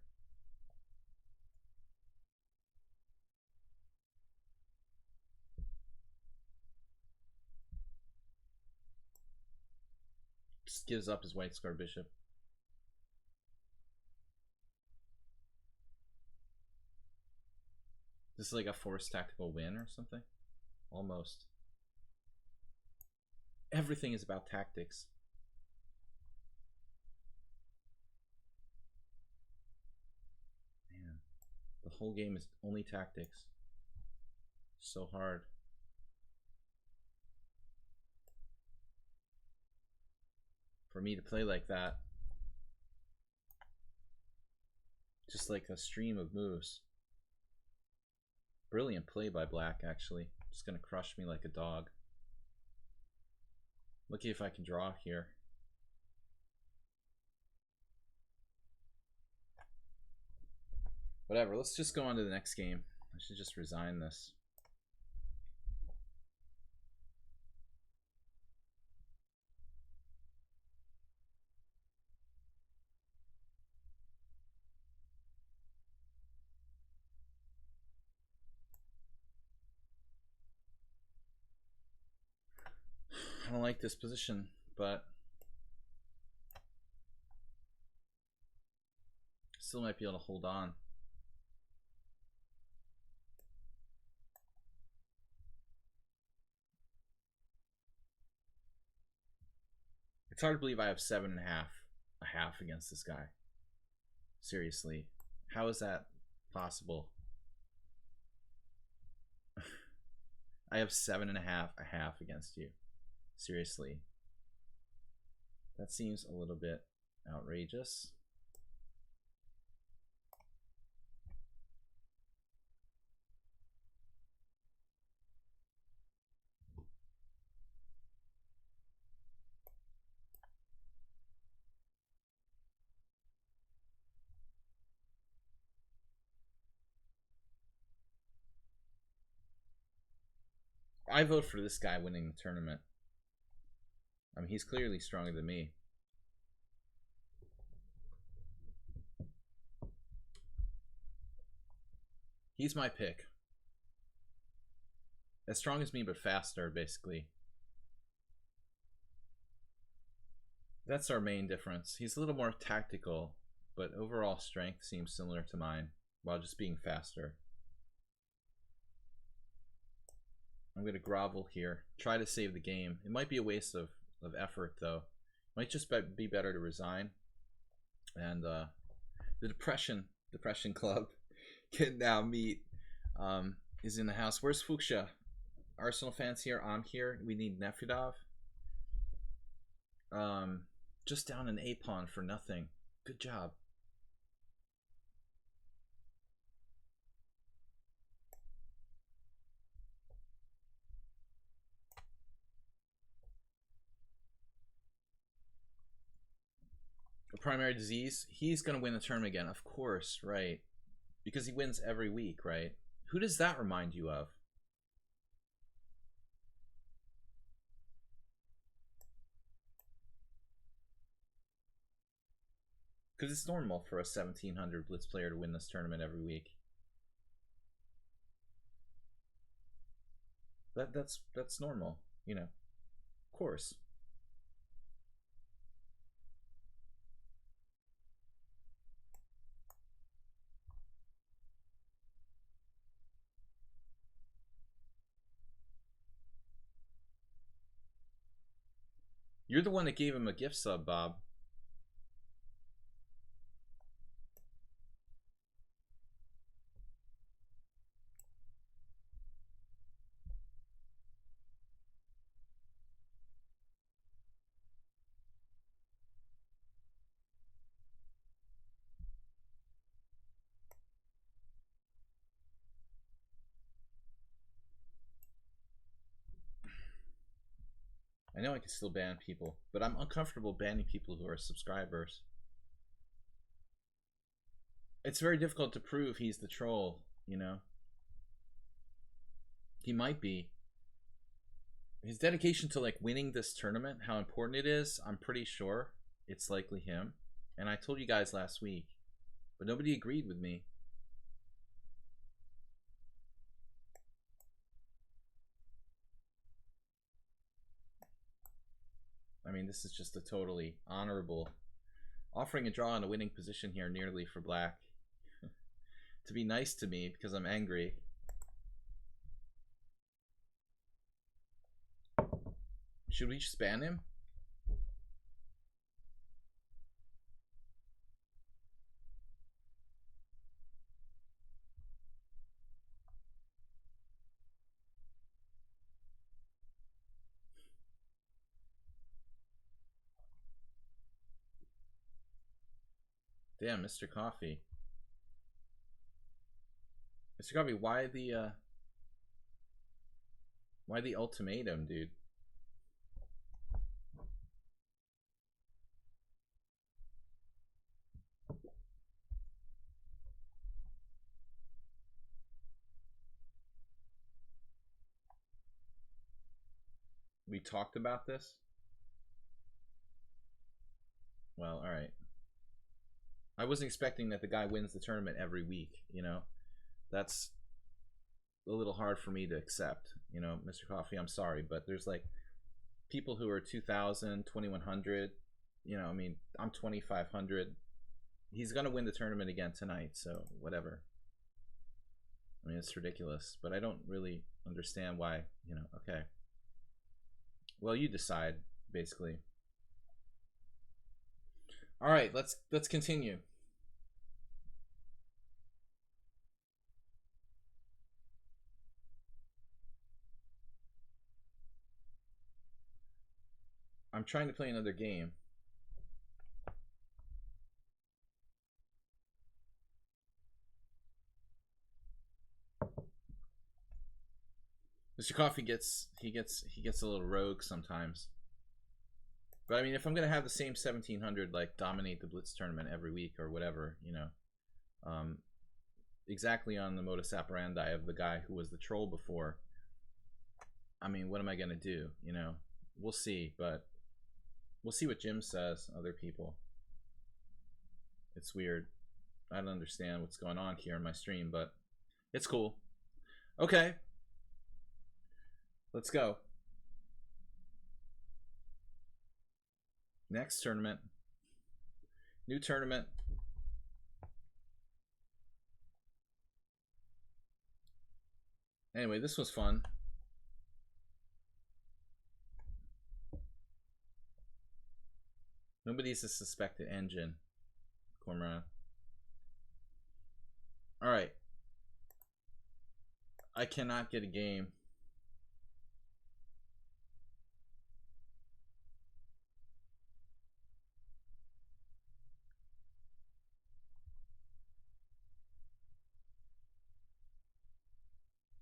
just gives up his white square bishop. This is like a forced tactical win or something? Almost. Everything is about tactics. Man, the whole game is only tactics. So hard. For me to play like that. Just like a stream of moves. Brilliant play by black, actually. Just gonna crush me like a dog. Lucky if I can draw here. Whatever, let's just go on to the next game. I should just resign this. I don't like this position, but still might be able to hold on. It's hard to believe I have 7.5 a half against this guy. Seriously, how is that possible? I have 7.5 a half against you. Seriously. That seems a little bit outrageous. I vote for this guy winning the tournament. I mean, he's clearly stronger than me. He's my pick. As strong as me, but faster, basically. That's our main difference. He's a little more tactical, but overall strength seems similar to mine, while just being faster. I'm going to grovel here. Try to save the game. It might be a waste of effort, though. Might just be better to resign. And the Depression Club can now meet is in the house. Where's Fuchsia? Arsenal fans here. I'm here. We need Nefedov. Just down an A pawn for nothing. Good job. A primary disease. He's gonna win the tournament again, of course, right? Because he wins every week, right? Who does that remind you of? Because it's normal for a 1700 Blitz player to win this tournament every week. That's normal, you know. Of course. You're the one that gave him a gift sub, Bob. I know I can still ban people, but I'm uncomfortable banning people who are subscribers. It's very difficult to prove he's the troll, you know? He might be. His dedication to like winning this tournament, how important it is, I'm pretty sure it's likely him. And I told you guys last week, but nobody agreed with me. I mean, this is just a totally honorable offering a draw in a winning position here, nearly for black. To be nice to me because I'm angry. Should we just ban him? Damn, Mr. Coffee. Mr. Coffee, why the ultimatum, dude? We talked about this? Well, alright. I wasn't expecting that the guy wins the tournament every week, you know? That's a little hard for me to accept, you know, Mr. Coffee, I'm sorry, but there's like people who are 2,000, 2,100, you know, I mean, I'm 2,500. He's gonna win the tournament again tonight, so whatever. I mean, it's ridiculous, but I don't really understand why, you know, okay. Well, you decide, basically. All right, let's continue. I'm trying to play another game. Mr. Coffee gets a little rogue sometimes. But I mean, if I'm gonna have the same 1,700 like dominate the Blitz tournament every week or whatever, you know, exactly on the modus operandi of the guy who was the troll before. I mean, what am I gonna do? You know, we'll see, but we'll see what Jim says. Other people, it's weird. I don't understand what's going on here in my stream, but it's cool. Okay, let's go. Next tournament. New tournament. Anyway, this was fun. Nobody's a suspected engine. Cormorant. Alright. I cannot get a game.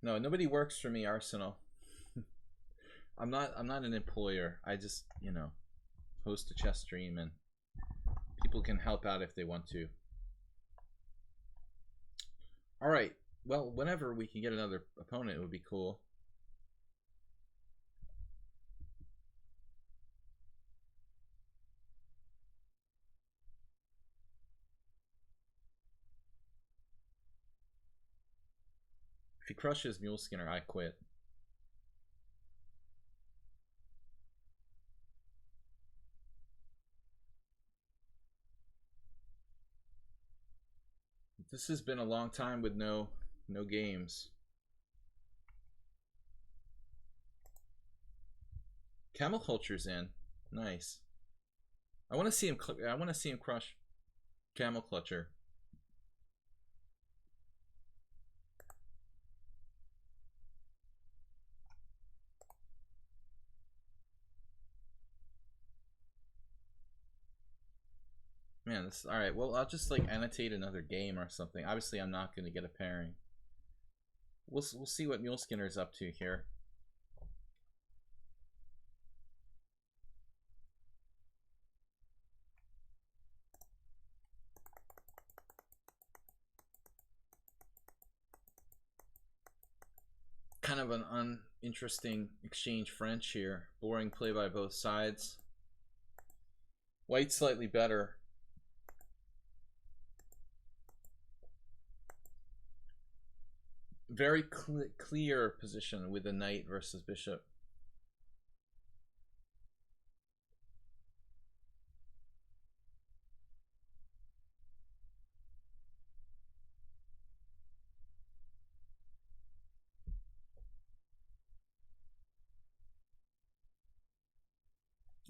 No, nobody works for me, Arsenal. I'm not an employer. I just, you know, host a chess stream and people can help out if they want to. All right. Well, whenever we can get another opponent, it would be cool. If he crushes Mule Skinner, I quit. This has been a long time with no games. Camel Culture's in. Nice. I want to see him. I want to see him crush Camel Clutcher. Man, this all right. Well, I'll just like annotate another game or something. Obviously, I'm not going to get a pairing. We'll see what Mule Skinner's up to here. Kind of an uninteresting exchange French here. Boring play by both sides. White slightly better. Very clear position with the knight versus bishop.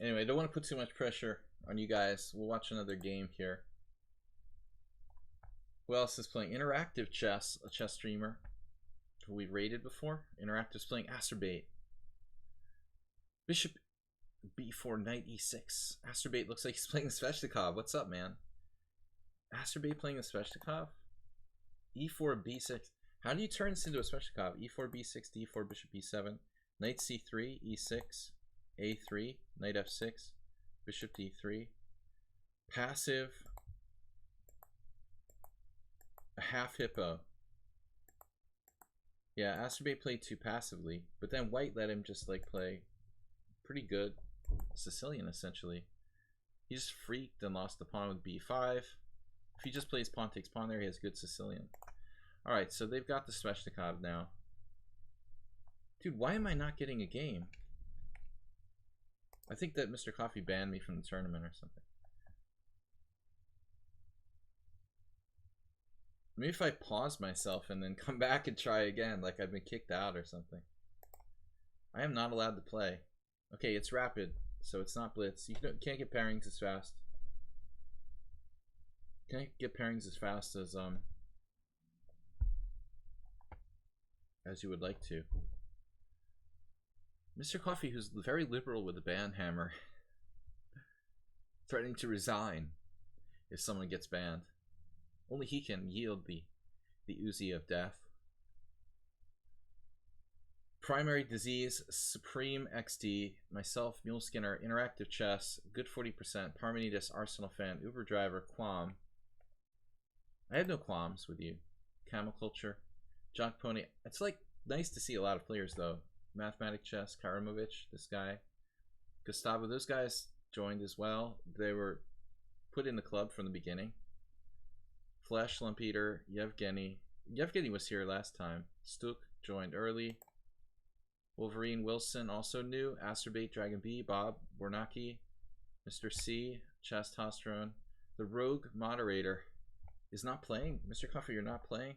Anyway, I don't want to put too much pressure on you guys. We'll watch another game here. Who else is playing interactive chess? A chess streamer who we rated before. Interactive's playing Asterbait. Bishop b4, knight e6. Asterbait looks like he's playing the Sveshnikov. What's up, man? Asterbait playing the Sveshnikov? e4, b6. How do you turn this into a Sveshnikov? e4, b6, d4, bishop b7, knight c3, e6, a3, knight f6, bishop d3. Passive. A half hippo. Yeah, Asterbait played too passively, but then white let him just like play pretty good Sicilian essentially. He just freaked and lost the pawn with b5. If he just plays pawn takes pawn there, he has good Sicilian. Alright, so they've got the Sveshnikov now. Dude, why am I not getting a game? I think that Mr. Coffee banned me from the tournament or something. Maybe if I pause myself and then come back and try again, like I've been kicked out or something. I am not allowed to play. Okay, it's rapid, so it's not blitz. You can't get pairings as fast. Can't get pairings as fast as you would like to. Mr. Coffee, who's very liberal with the ban hammer, threatening to resign if someone gets banned. Only he can yield the Uzi of death. Primary disease, Supreme XD, myself, Mule Skinner, Interactive Chess, Good 40%, Parmenides, Arsenal Fan, Uber Driver, Quam. I have no qualms with you. Camel Culture, Jock Pony. It's like nice to see a lot of players though. Mathematic Chess, Karamovich, this guy, Gustavo. Those guys joined as well. They were put in the club from the beginning. Flash Lump Eater, Yevgeny. Yevgeny was here last time. Stuk joined early. Wolverine Wilson also new. Asterbait, Dragon B, Bob, Bornaki, Mr. C, Chastosterone. The Rogue Moderator is not playing. Mr. Coffee, you're not playing.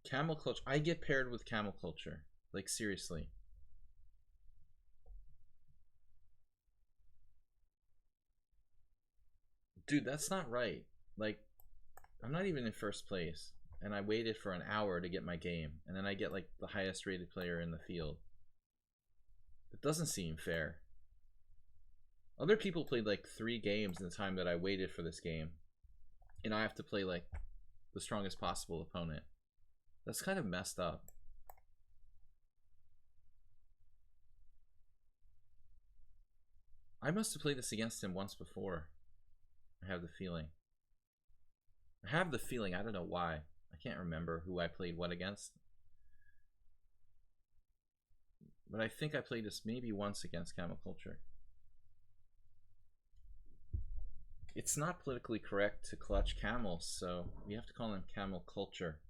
Camel Culture. I get paired with Camel Culture. Like, seriously. Dude, that's not right. Like, I'm not even in first place, and I waited for an hour to get my game, and then I get like the highest rated player in the field. It doesn't seem fair. Other people played like 3 games in the time that I waited for this game, and I have to play like the strongest possible opponent. That's kind of messed up. I must have played this against him once before. I have the feeling. I don't know why. I can't remember who I played what against. But I think I played this maybe once against Camel Culture. It's not politically correct to clutch camels, so we have to call him Camel Culture.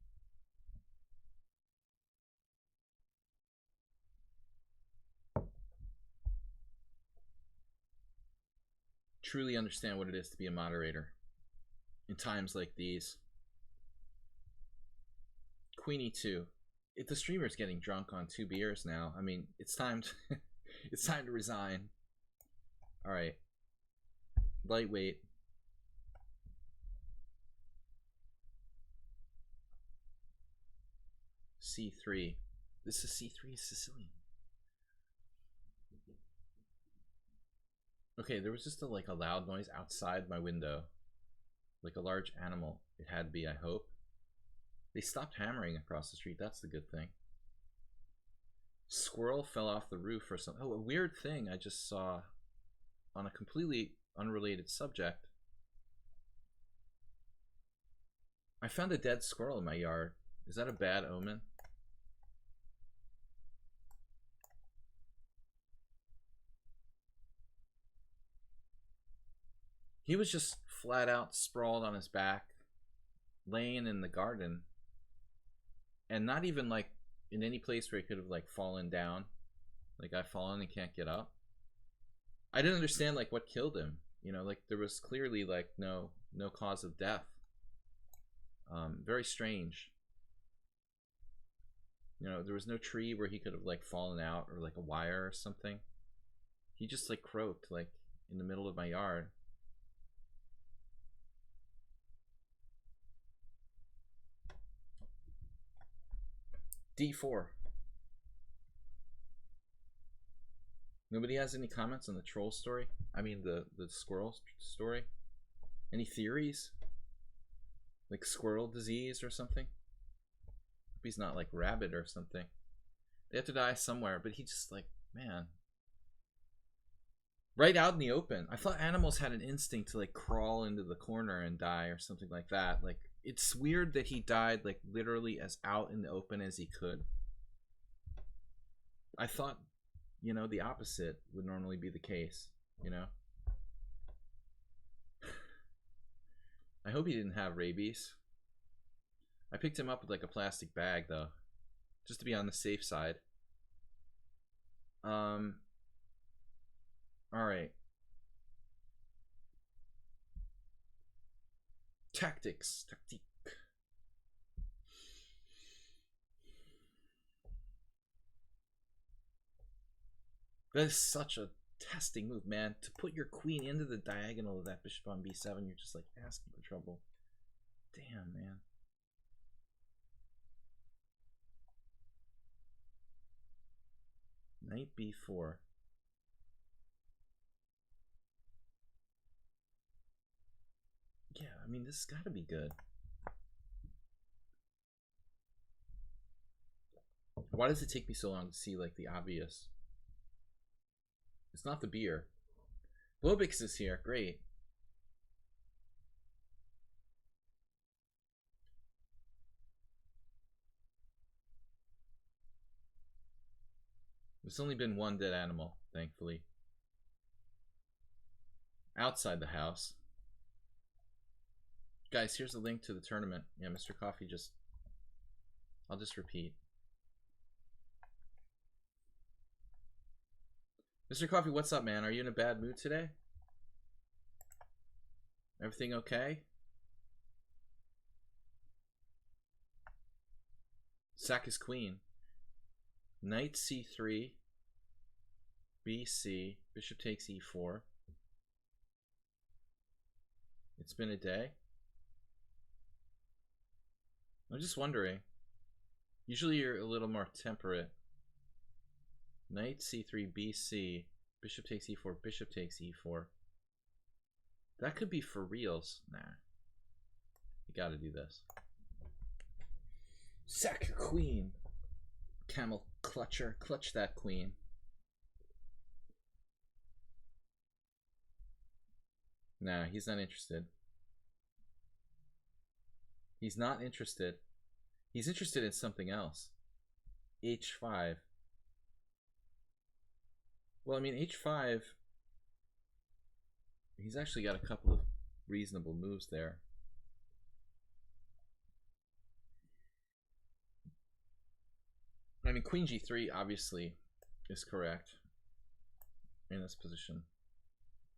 Truly understand what it is to be a moderator in times like these. Queenie 2. If the streamer's getting drunk on 2 beers now, I mean, it's time to it's time to resign. All right. Lightweight. C3. This is C3 Sicilian. Okay, there was just a loud noise outside my window. Like a large animal. It had to be, I hope. They stopped hammering across the street. That's the good thing. Squirrel fell off the roof or something. Oh, a weird thing I just saw on a completely unrelated subject. I found a dead squirrel in my yard. Is that a bad omen? He was just flat out sprawled on his back, laying in the garden, and not even like in any place where he could have like fallen down. Like, I've fallen and can't get up. I didn't understand like what killed him. You know, like there was clearly like no cause of death. Very strange. You know, there was no tree where he could have like fallen out, or like a wire or something. He just like croaked like in the middle of my yard. D4. Nobody has any comments on the troll story? I mean the squirrel story? Any theories? Like squirrel disease or something? Hope he's not like rabbit or something. They have to die somewhere, but he just like, man. Right out in the open. I thought animals had an instinct to like crawl into the corner and die or something like that. Like, it's weird that he died like literally as out in the open as he could. I thought, you know, the opposite would normally be the case, you know? I hope he didn't have rabies. I picked him up with like a plastic bag though, just to be on the safe side. All right. Tactics. Tactique. That is such a testing move, man. To put your queen into the diagonal of that bishop on b7, you're just like asking for trouble. Damn, man. Knight b4. Yeah, I mean, this has got to be good. Why does it take me so long to see, like, the obvious? It's not the beer. Blobix is here. Great. There's only been one dead animal, thankfully. Outside the house. Guys, here's the link to the tournament. Yeah, Mr. Coffee just... I'll just repeat. Mr. Coffee, what's up, man? Are you in a bad mood today? Everything okay? Sack his queen. Knight c3. bc. Bishop takes e4. It's been a day. I'm just wondering. Usually you're a little more temperate. Knight c3, bc. Bishop takes e4. Bishop takes e4. That could be for reals. Nah. You gotta do this. Sack your queen. Camel clutcher. Clutch that queen. Nah, he's not interested. He's not interested. He's interested in something else. h5. Well, I mean, h5... He's actually got a couple of reasonable moves there. I mean, queen g3 obviously is correct in this position.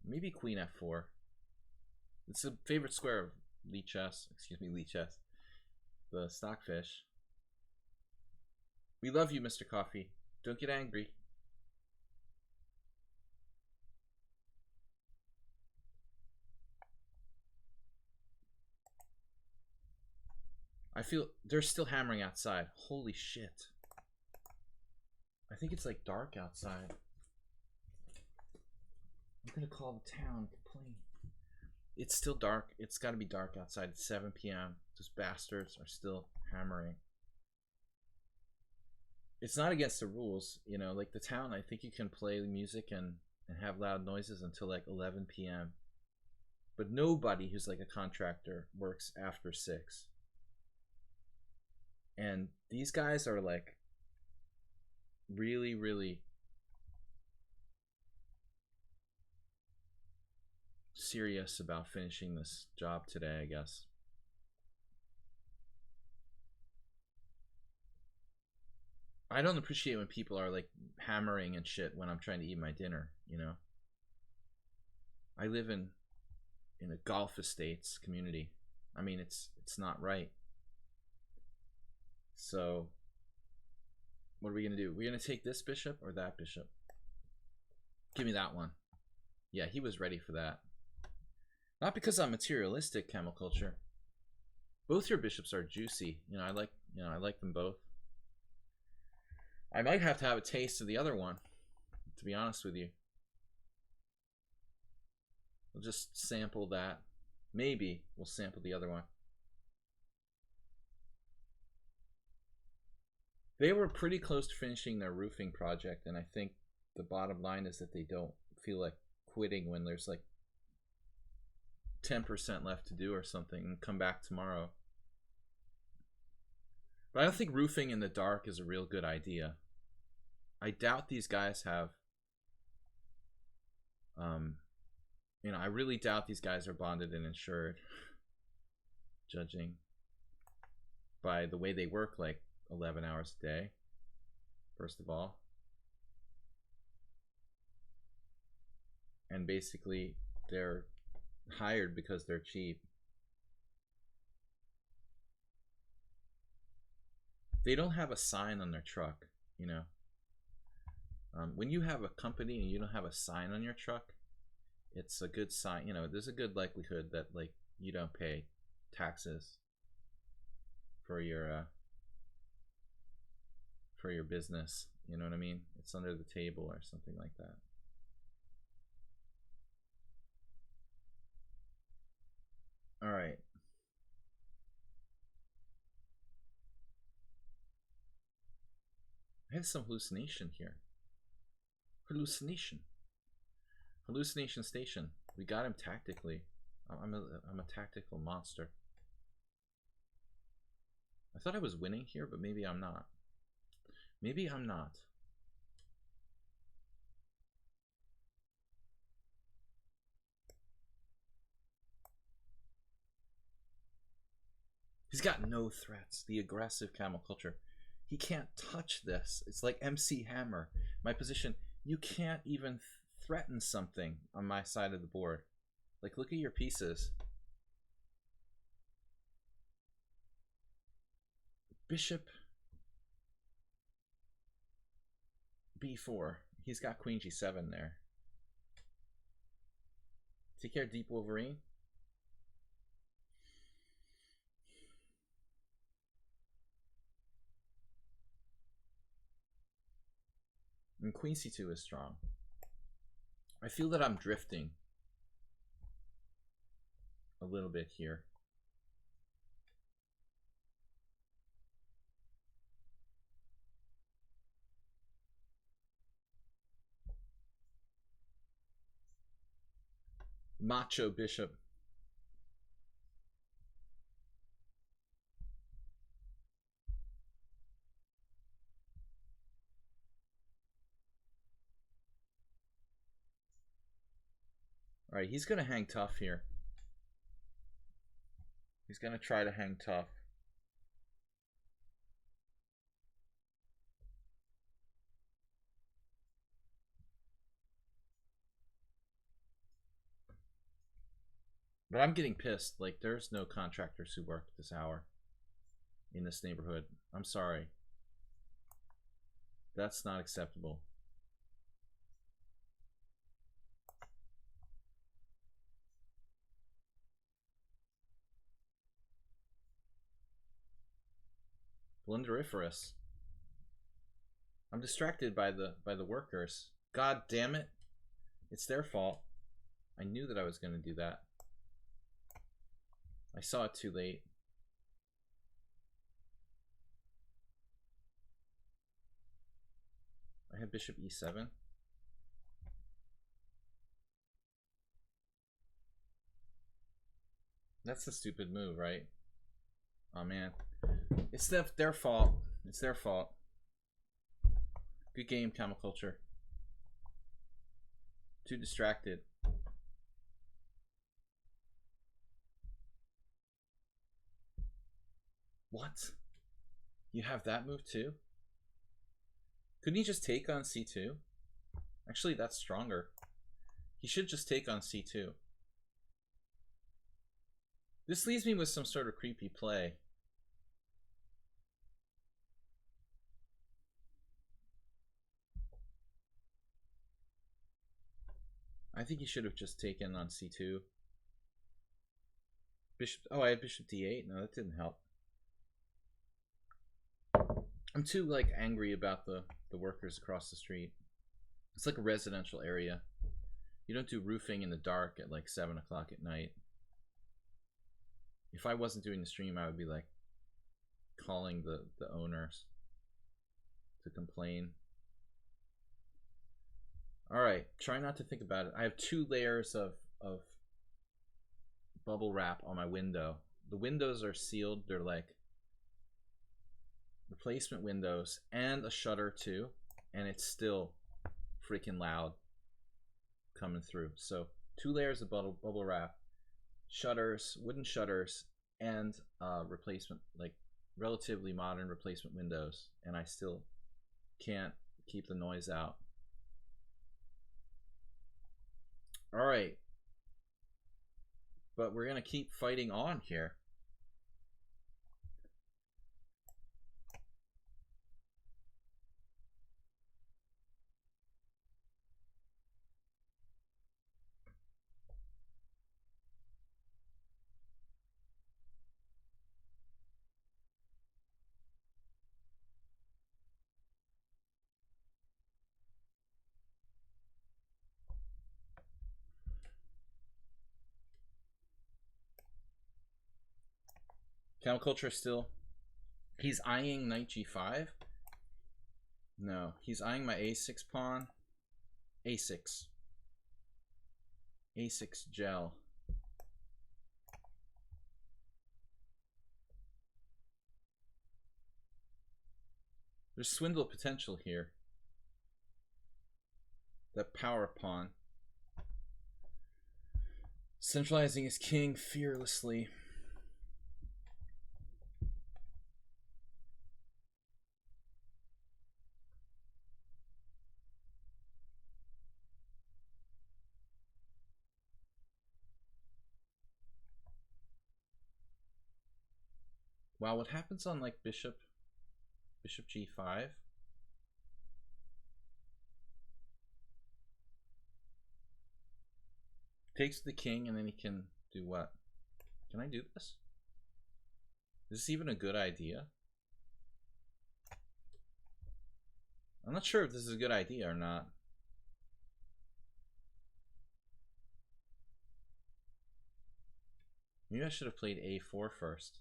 Maybe queen f4. It's a favorite square of lichess. Excuse me, lichess. The stockfish. We love you, Mr. Coffee. Don't get angry. I feel they're still hammering outside. Holy shit. I think it's like dark outside. I'm gonna call the town and complain. It's still dark. It's gotta be dark outside. It's 7 p.m. Those bastards are still hammering. It's not against the rules, you know, like the town, I think you can play music and have loud noises until like 11 p.m. But nobody who's like a contractor works after 6. And these guys are like really, really serious about finishing this job today, I guess. I don't appreciate when people are like hammering and shit when I'm trying to eat my dinner, you know. I live in a Gulf Estates community. I mean, it's not right. So what are we gonna do? We're gonna take this bishop or that bishop? Give me that one. Yeah, he was ready for that. Not because I'm materialistic, Camel Culture. Both your bishops are juicy. I like them both. I might have to have a taste of the other one, to be honest with you. We'll just sample that. Maybe we'll sample the other one. They were pretty close to finishing their roofing project, and I think the bottom line is that they don't feel like quitting when there's like 10% left to do or something and come back tomorrow. But I don't think roofing in the dark is a real good idea. I doubt these guys have I really doubt these guys are bonded and insured, judging by the way they work like 11 hours a day, first of all. And basically they're hired because they're cheap. They don't have a sign on their truck, when you have a company and you don't have a sign on your truck, it's a good sign. There's a good likelihood that like you don't pay taxes for your business. You know what I mean? It's under the table or something like that. All right. I had some hallucination here. Hallucination station. We got him tactically. I'm a tactical monster. I thought I was winning here, but maybe I'm not. Maybe I'm not. He's got no threats. The aggressive Camel Culture. He can't touch this. It's like MC Hammer. My position, you can't even threaten something on my side of the board. Like, look at your pieces. Bishop B4. He's got Queen G7 there. Take care, Deep Wolverine. And Queen C2 is strong. I feel that I'm drifting a little bit here. Macho bishop. All right, he's going to hang tough here. He's going to try to hang tough. But I'm getting pissed. Like, there's no contractors who work this hour in this neighborhood. I'm sorry. That's not acceptable. Blunderiferous. I'm distracted by the workers. God damn it. It's their fault. I knew that I was going to do that. I saw it too late. I have Bishop E7. That's a stupid move, right? Oh man. It's their fault. It's their fault. Good game, Camel Culture. Too distracted. What? You have that move too? Couldn't he just take on C2? Actually, that's stronger. He should just take on C2. This leaves me with some sort of creepy play. I think he should have just taken on c2. Bishop. Oh, I had bishop d8. No, that didn't help. I'm too like angry about the workers across the street. It's like a residential area. You don't do roofing in the dark at like 7 o'clock at night. If I wasn't doing the stream, I would be like calling the owners to complain. All right, try not to think about it. I have 2 layers of bubble wrap on my window. The windows are sealed. They're like replacement windows and a shutter too, and it's still freaking loud coming through. So 2 layers of bubble wrap, shutters, wooden shutters, and replacement, like relatively modern replacement windows, and I still can't keep the noise out. All right, but we're gonna keep fighting on here. Camel culture still. He's eyeing knight g5. No, he's eyeing my a6 pawn. a6. a6 gel. There's swindle potential here. That power pawn. Centralizing his king fearlessly. Wow, what happens on like bishop g5? Takes the king and then he can do what? Can I do this? Is this even a good idea? I'm not sure if this is a good idea or not. Maybe I should have played a4 first.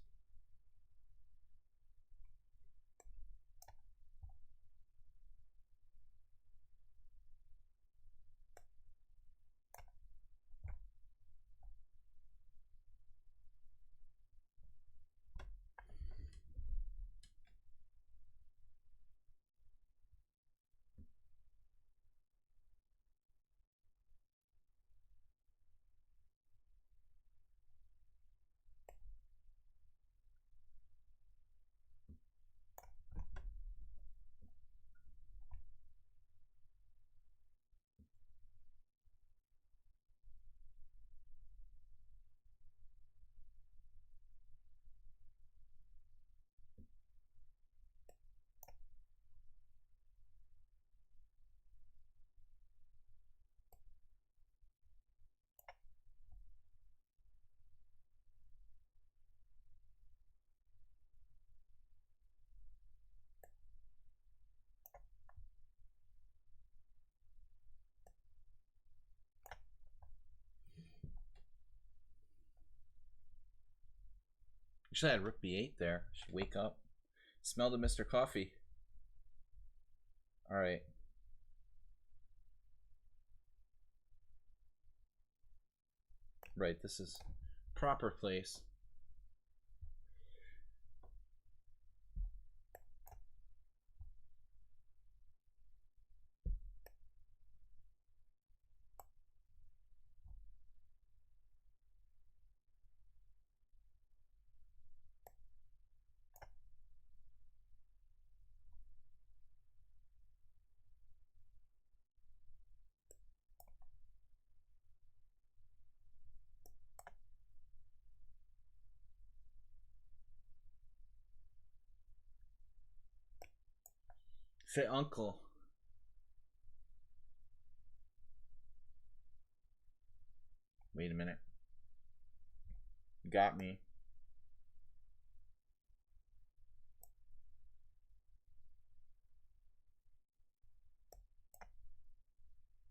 Actually, I had rook b8 there. I should wake up. Smell the Mr. Coffee. All right. Right, this is proper place. Say uncle. Wait a minute. Got me.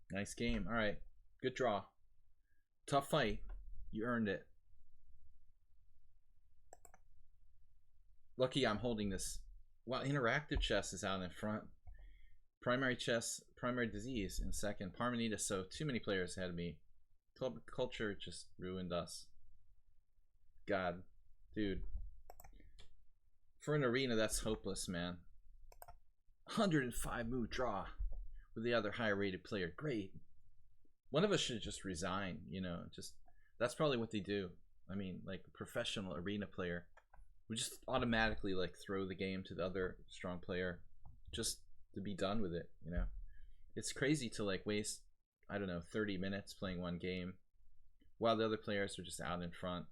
Nice game. All right. Good draw. Tough fight. You earned it. Lucky I'm holding this. Wow, interactive chess is out in front. Primary chess, primary disease in second. Parmenides, so too many players ahead of me. Club culture just ruined us. God, dude. For an arena, that's hopeless, man. 105 move draw with the other higher rated player. Great. One of us should just resign, you know, just that's probably what they do. I mean, like a professional arena player would just automatically like throw the game to the other strong player just to be done with it, you know. It's crazy to like waste, I don't know, 30 minutes playing one game while the other players are just out in front.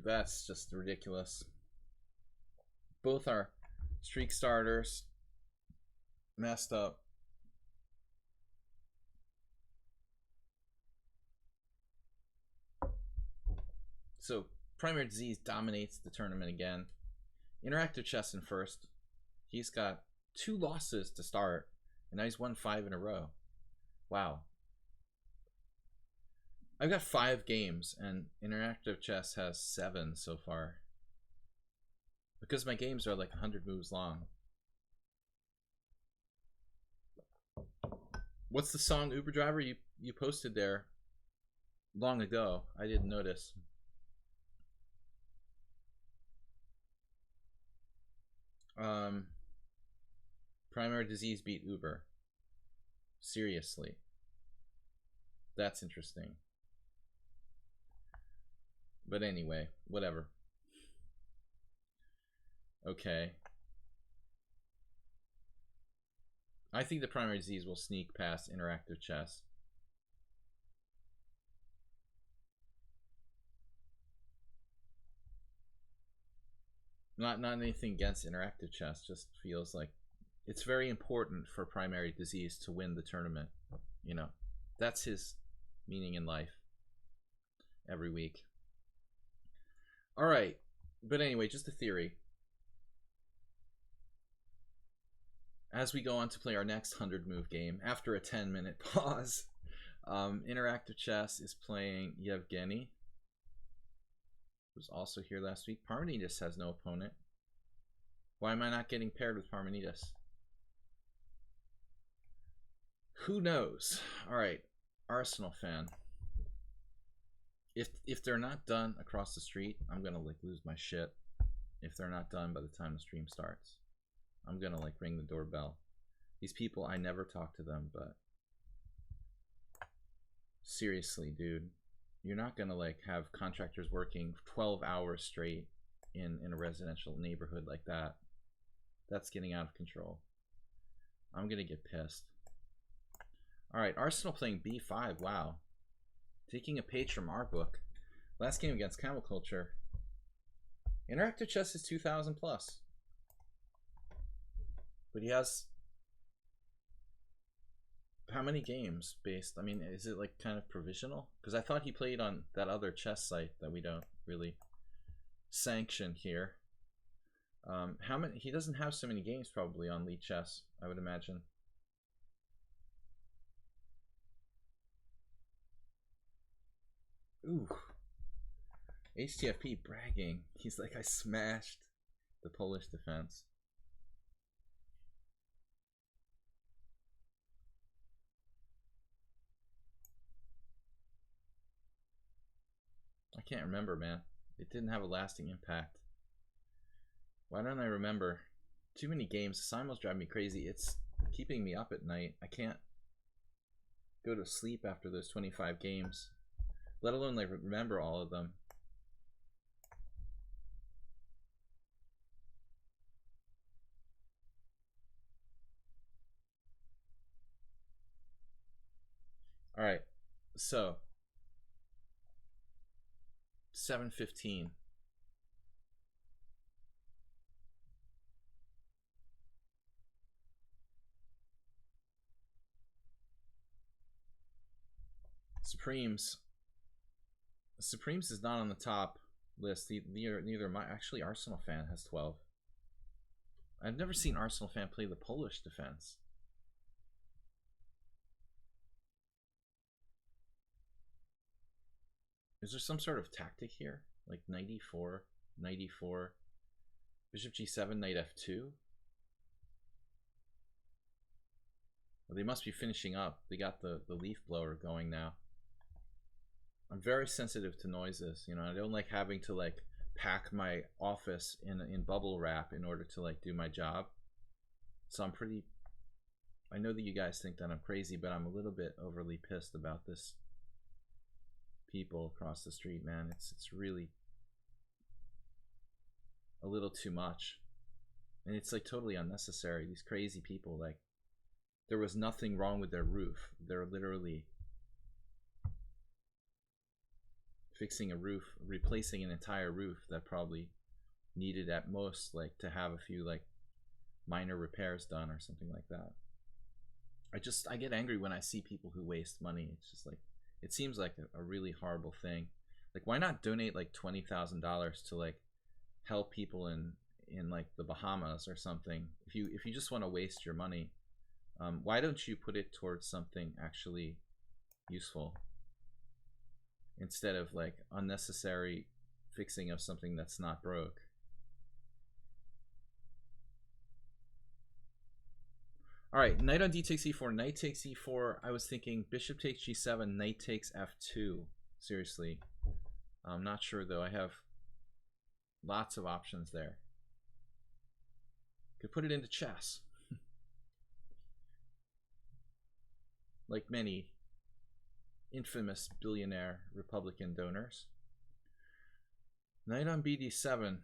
That's just ridiculous. Both are streak starters. Messed up. So primary disease dominates the tournament again. Interactive chess in first. He's got 2 losses to start, and now he's won 5 in a row. Wow. I've got 5 games, and interactive chess has 7 so far. Because my games are like 100 moves long. What's the song, Uber Driver? You posted there long ago. I didn't notice. Primary disease beat Uber. Seriously. That's interesting. But anyway, whatever. Okay. I think the primary disease will sneak past interactive chess. Not anything against interactive chess, just feels like it's very important for primary disease to win the tournament. You know, that's his meaning in life every week. All right, but anyway, just a theory. As we go on to play our next 100 move game, after a 10-minute pause, interactive chess is playing Yevgeny, who's also here last week. Parmenides has no opponent. Why am I not getting paired with Parmenides? Who knows? All right, Arsenal fan. If they're not done across the street, I'm gonna like lose my shit. If they're not done by the time the stream starts, I'm gonna like ring the doorbell. These people, I never talk to them, but seriously, dude, you're not gonna like have contractors working 12 hours straight in a residential neighborhood like that. That's getting out of control. I'm gonna get pissed. All right, Arsenal playing B5. Wow, taking a page from our book. Last game against Camel Culture. Interactive chess is 2,000 plus. But he has how many games based? I mean, is it like kind of provisional? Because I thought he played on that other chess site that we don't really sanction here. How many? He doesn't have so many games probably on lichess, I would imagine. Ooh. HTFP bragging. He's like, I smashed the Polish defense. I can't remember, man. It didn't have a lasting impact. Why don't I remember? Too many games. Simul's driving me crazy. It's keeping me up at night. I can't go to sleep after those 25 games, let alone like remember all of them. All right, so 7:15. Supremes. Supremes is not on the top list. Neither my actually Arsenal fan has 12. I've never seen Arsenal fan play the Polish defense. Is there some sort of tactic here? Like 94, 94, Bishop G7, Knight F2? Well, they must be finishing up. They got the leaf blower going now. I'm very sensitive to noises. You know, I don't like having to like pack my office in bubble wrap in order to like do my job. So I'm pretty, I know that you guys think that I'm crazy, but I'm a little bit overly pissed about this. People across the street, man, it's really a little too much, and it's like totally unnecessary. These crazy people, like, there was nothing wrong with their roof. They're literally fixing a roof, replacing an entire roof that probably needed at most like to have a few like minor repairs done or something like that. I get angry when I see people who waste money. It's just like, it seems like a really horrible thing. Like, why not donate like $20,000 to like help people in like the Bahamas or something? If you just want to waste your money, why don't you put it towards something actually useful instead of like unnecessary fixing of something that's not broke? All right, knight on d takes e4, knight takes e4. I was thinking bishop takes g7, knight takes f2. Seriously, I'm not sure though. I have lots of options there. Could put it into chess. Like many infamous billionaire Republican donors. Knight on bd7.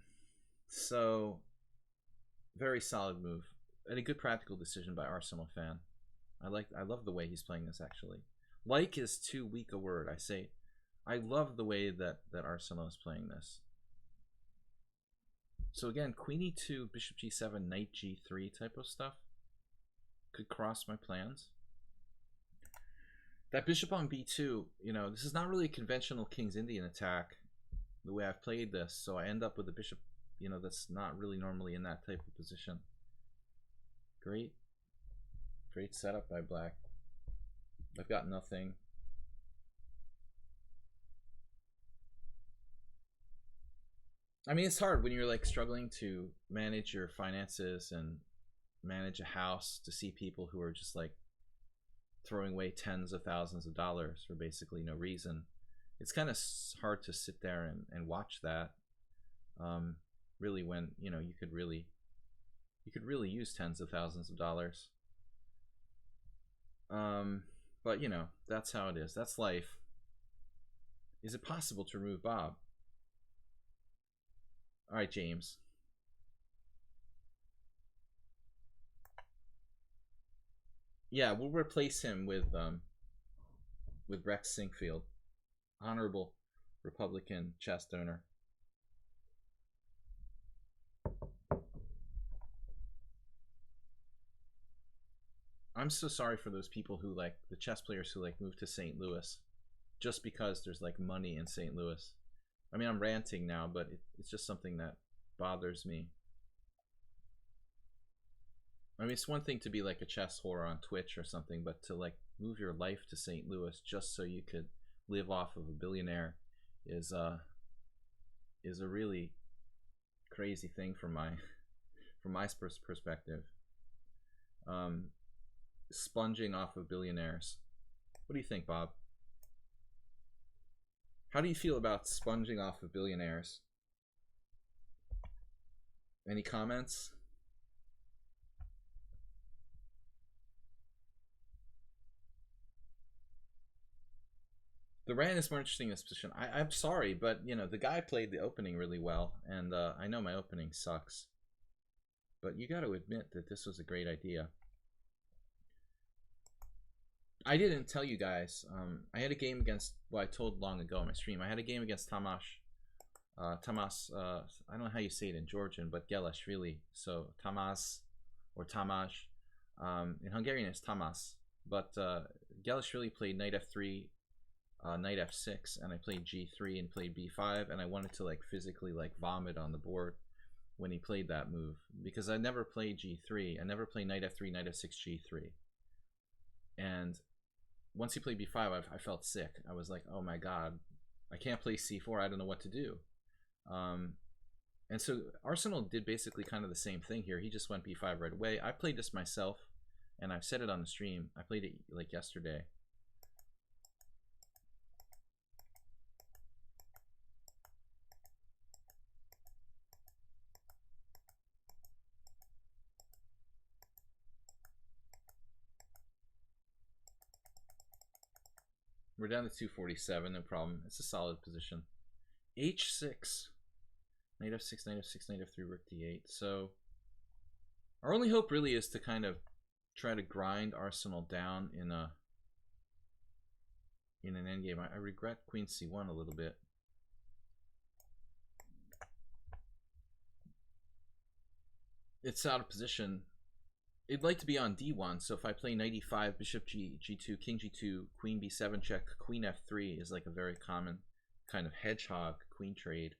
So, very solid move. And a good practical decision by Arsenal fan. I love the way he's playing this, actually. Like is too weak a word. I love the way that Arsenal is playing this. So again, queen e2, bishop g7, knight g3 type of stuff could cross my plans. That bishop on b2, you know, this is not really a conventional King's Indian attack the way I've played this, so I end up with a bishop, you know, that's not really normally in that type of position. Great setup by black. I've got nothing. I mean, it's hard when you're like struggling to manage your finances and manage a house to see people who are just like throwing away tens of thousands of dollars for basically no reason. It's kind of hard to sit there and watch that. Really, when you know you could really use tens of thousands of dollars. But you know, that's how it is. That's life. Is it possible to remove Bob? All right, James. Yeah, we'll replace him with Rex Sinkfield, honorable Republican chess donor. I'm so sorry for those people who like the chess players who like move to St. Louis just because there's like money in St. Louis. I mean, I'm ranting now, but it's just something that bothers me. I mean, it's one thing to be like a chess whore on Twitch or something, but to like move your life to St. Louis just so you could live off of a billionaire is a really crazy thing from my perspective. Sponging off of billionaires. What do you think, Bob? How do you feel about sponging off of billionaires? Any comments? The Rand is more interesting in this position. I'm sorry, but you know the guy played the opening really well, and I know my opening sucks, but you got to admit that this was a great idea. I didn't tell you guys. I had a game against. Well, I told long ago on my stream. I had a game against Tamas. I don't know how you say it in Georgian, but Gelashvili. So Tamas or Tamás. In Hungarian, it's Tamas. But Gelashvili played knight f3. knight f6, and I played g3 and played b5, and I wanted to like physically like vomit on the board when he played that move, because I never played g3. I never played knight f3, knight f6, g3. And once he played b5, I felt sick. I was like, oh my god, I can't play c4. I don't know what to do. And so Arsenal did basically kind of the same thing here. He just went b5 right away. I played this myself, and I've said it on the stream. I played it like yesterday. We're down to 247, no problem. It's a solid position. h6. Knight f6, knight f6, knight f3, rook d8. So our only hope really is to kind of try to grind Arsenal down in an endgame. I regret queen c1 a little bit. It's out of position. It'd like to be on d1, so if I play knight e5, bishop g2, king g2, queen b7 check, queen f3 is like a very common kind of hedgehog queen trade.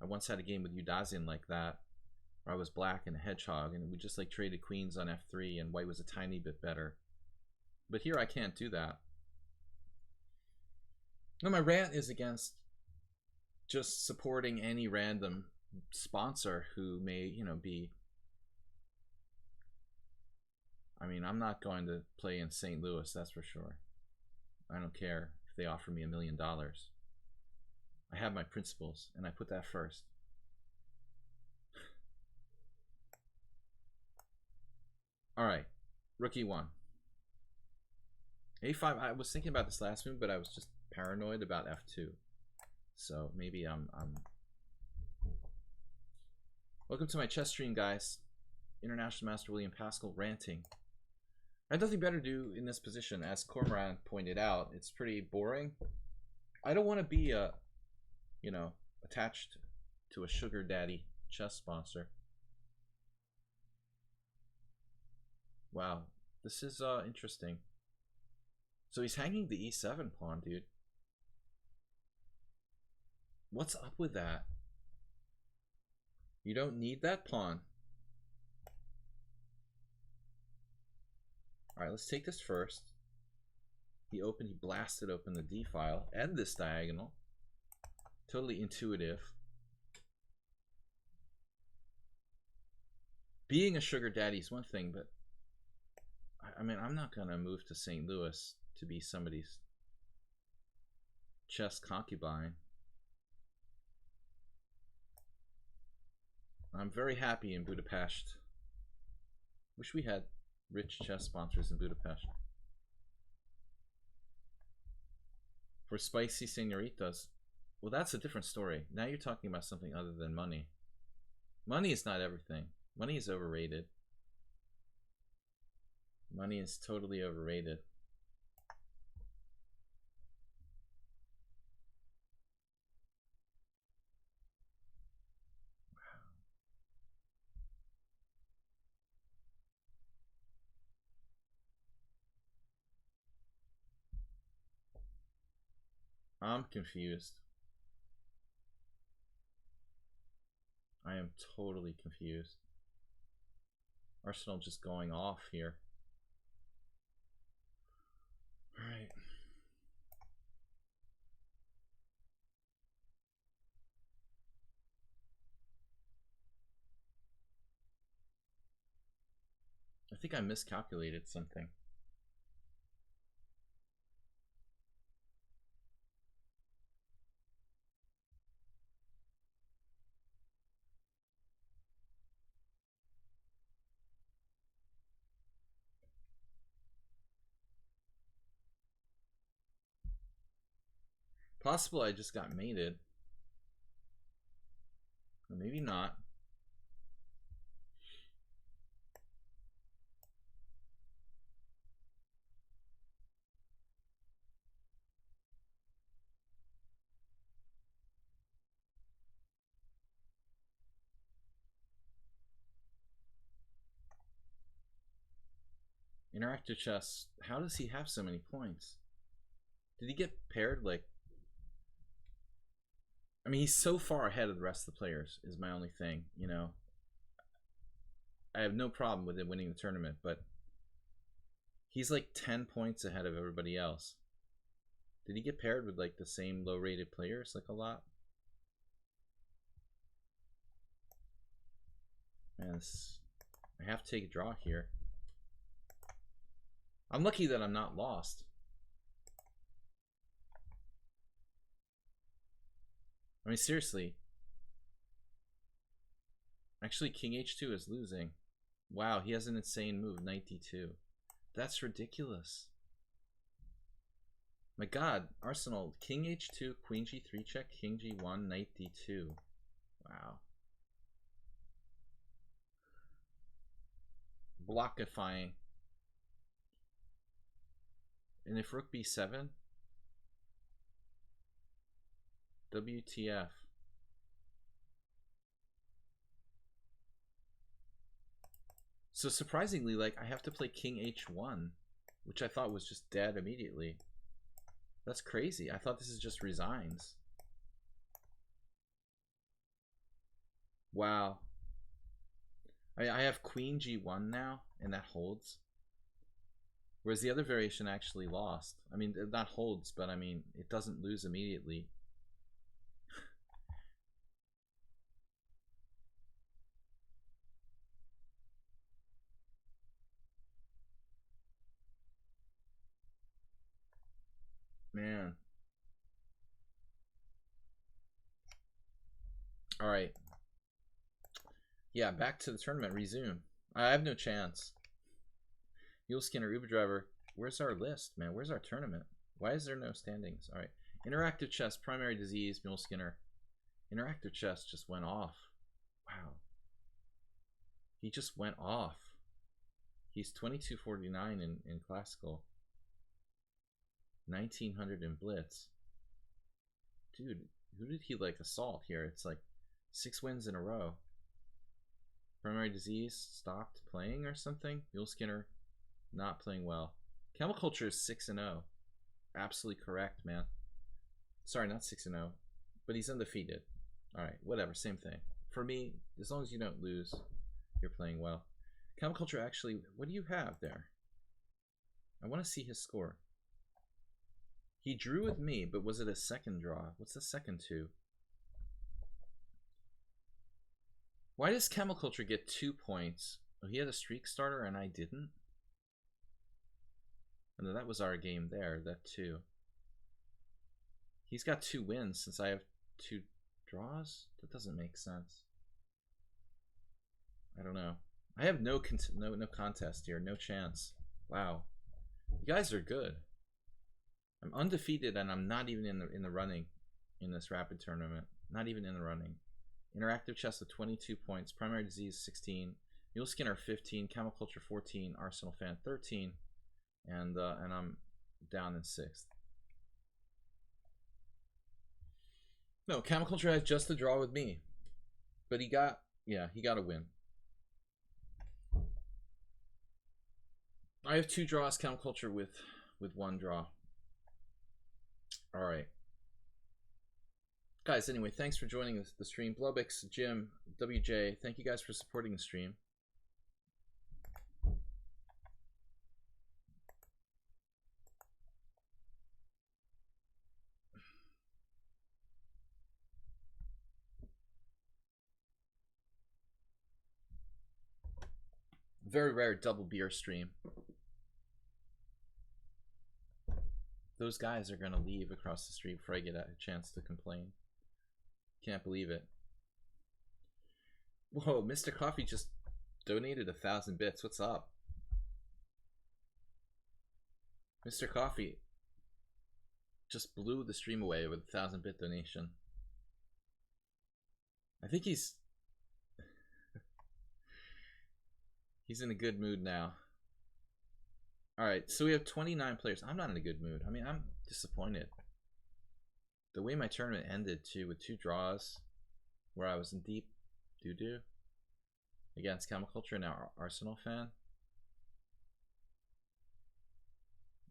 I once had a game with Udazian like that, where I was black and a hedgehog, and we just like traded queens on f3, and white was a tiny bit better. But here I can't do that. Now my rant is against just supporting any random sponsor who may, you know, be... I mean, I'm not going to play in St. Louis, that's for sure. I don't care if they offer me $1 million. I have my principles, and I put that first. Alright, rook e1. a5, I was thinking about this last move, but I was just paranoid about f2. So maybe I'm... Welcome to my chess stream, guys. International Master William Paschall ranting. I have nothing better to do in this position. As Cormoran pointed out, it's pretty boring. I don't want to be a, you know, attached to a sugar daddy chess sponsor. Wow, this is interesting. So he's hanging the e7 pawn, dude. What's up with that? You don't need that pawn. Alright, let's take this first. He blasted open the D file and this diagonal. Totally intuitive. Being a sugar daddy is one thing, but I mean, I'm not gonna move to St. Louis to be somebody's chess concubine. I'm very happy in Budapest. Wish we had rich chess sponsors in Budapest. For spicy senoritas. Well, that's a different story. Now you're talking about something other than money. Money is not everything. Money is overrated. Money is totally overrated. I'm confused. I am totally confused. Arsenal just going off here. Alright. I think I miscalculated something. Possible I just got mated. Or maybe not. Interactive chess. How does he have so many points? Did he get paired? Like, I mean, he's so far ahead of the rest of the players is my only thing, you know. I have no problem with him winning the tournament, but he's like 10 points ahead of everybody else. Did he get paired with like the same low-rated players like a lot? Man, I have to take a draw here. I'm lucky that I'm not lost. I mean, seriously. Actually, King H2 is losing. Wow, he has an insane move, Knight D2. That's ridiculous. My god, Arsenal, King H2, Queen G3 check, King G1, Knight D2. Wow. Blockifying. And if Rook B7? WTF. So surprisingly, like, I have to play King H1, which I thought was just dead immediately. That's crazy. I thought this is just resigns. Wow. I have Queen G1 now, and that holds. Whereas the other variation actually lost. I mean, not holds, but I mean, it doesn't lose immediately. Man. Alright. Yeah, back to the tournament. Resume. I have no chance. Mule Skinner, Uber Driver. Where's our list, man? Where's our tournament? Why is there no standings? Alright. Interactive Chess, Primary Disease, Mule Skinner. Interactive Chess just went off. Wow. He just went off. He's 2249 in Classical. 1900 in Blitz. Dude, who did he like assault here? It's like 6 wins in a row. Primary Disease stopped playing or something. Mule Skinner not playing well. Camel Culture is 6-0. Absolutely correct, man. Sorry, not 6-0, but he's undefeated. All right, whatever, same thing. For me, as long as you don't lose, you're playing well. Camel Culture actually, what do you have there? I want to see his score. He drew with me, but was it a second draw? What's the second two? Why does Camel Culture get 2 points? Oh, he had a streak starter and I didn't? And then that was our game there, that 2. He's got 2 wins since I have 2 draws? That doesn't make sense. I don't know. I have no contest here, no chance. Wow. You guys are good. I'm undefeated and I'm not even in the running in this rapid tournament. Not even in the running. Interactive Chess with 22 points. Primary Disease 16. Mule Skinner 15. Camel Culture 14. Arsenal Fan 13. And I'm down in 6th. No, Camel Culture has just a draw with me. But he got a win. I have 2 draws, Camel Culture with 1 draw. All right. Guys, anyway, thanks for joining the stream. Blubix, Jim, WJ, thank you guys for supporting the stream. Very rare double beer stream. Those guys are going to leave across the street before I get a chance to complain. Can't believe it. Whoa, Mr. Coffee just donated 1,000 bits. What's up? Mr. Coffee just blew the stream away with a 1,000 bit donation. I think he's in a good mood now. Alright, so we have 29 players. I'm not in a good mood. I mean, I'm disappointed. The way my tournament ended, too, with 2 draws, where I was in deep doo-doo against Camel Culture and now Arsenal Fan.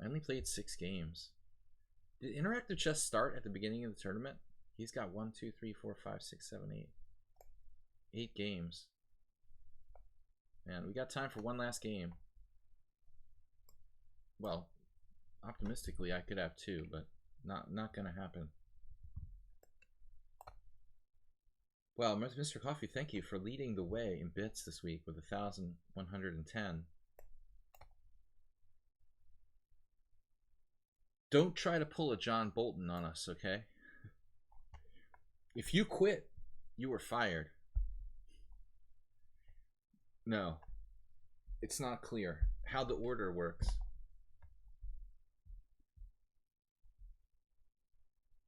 I only played 6 games. Did interactive chess start at the beginning of the tournament? He's got 1, 2, 3, 4, 5, 6, 7, 8. 8 games. Man, we got time for one last game. Well, optimistically, I could have 2, but not gonna happen. Well, Mr. Coffee, thank you for leading the way in bits this week with 1,110. Don't try to pull a John Bolton on us, okay? If you quit, you were fired. No, it's not clear how the order works.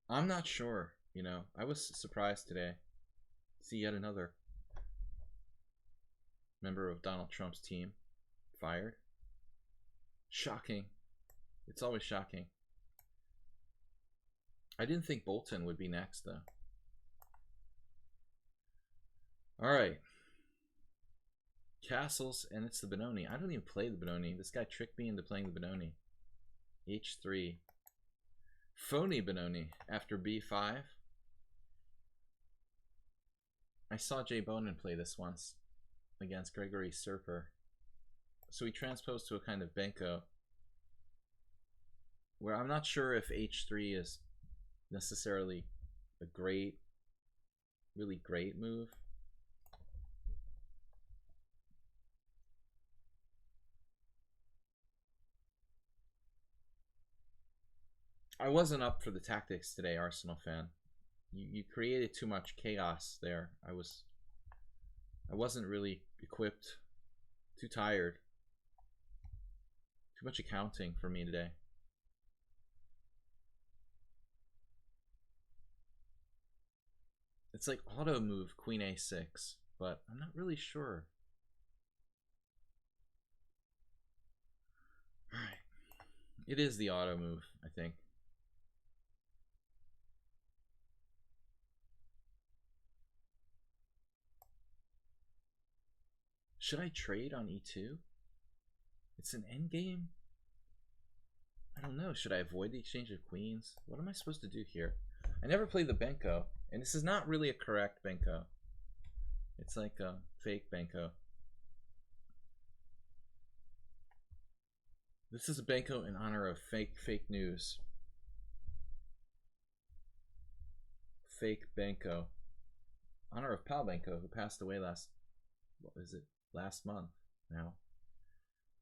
I'm not sure, you know. I was surprised today. See yet another member of Donald Trump's team fired. Shocking. It's always shocking. I didn't think Bolton would be next, though. All right. Castles, and it's the Benoni. I don't even play the Benoni. This guy tricked me into playing the Benoni. H3. Phony Benoni after B5. I saw Jay Bonin play this once against Gregory Serper. So he transposed to a kind of Benko where I'm not sure if H3 is necessarily a great, really great move. I wasn't up for the tactics today, Arsenal fan. You created too much chaos there. I wasn't really equipped. Too tired. Too much accounting for me today. It's like auto move Queen A6, but I'm not really sure. Alright. It is the auto move, I think. Should I trade on E2? It's an endgame? I don't know. Should I avoid the exchange of queens? What am I supposed to do here? I never played the Benko, and this is not really a correct Benko. It's like a fake Benko. This is a Benko in honor of fake news. Fake Benko. Honor of Pal Benko, who passed away last month now.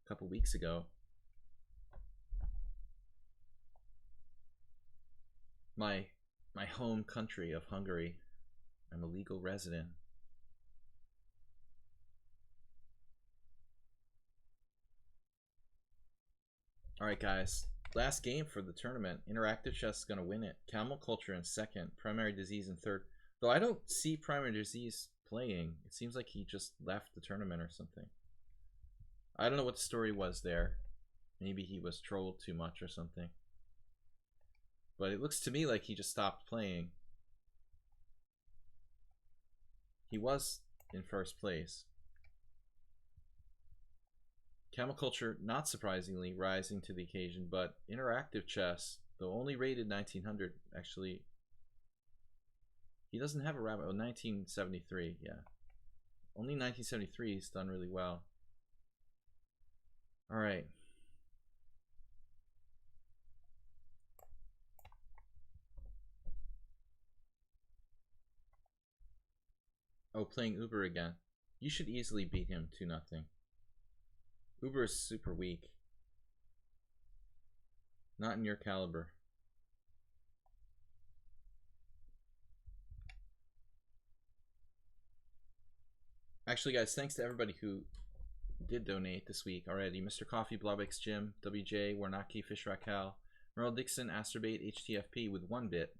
A couple weeks ago. My home country of Hungary. I'm a legal resident. Alright guys, last game for the tournament. Interactive Chess is going to win it. Camel Culture in second. Primary Disease in third. Though I don't see Primary Disease playing. It seems like he just left the tournament or something. I don't know what the story was there. Maybe he was trolled too much or something. But it looks to me like he just stopped playing. He was in first place. Camel Culture, not surprisingly, rising to the occasion, but Interactive Chess, though only rated 1900, actually, he doesn't have a rabbit. Oh, 1973, yeah. Only 1973, he's done really well. All right. Oh, playing Uber again. You should easily beat him 2-0. Uber is super weak. Not in your caliber. Actually, guys, thanks to everybody who did donate this week already. Mr. Coffee, Blobix Jim, WJ, Warnaki, Fish Raquel, Merle Dixon, Asterbait, HTFP with 1 bit.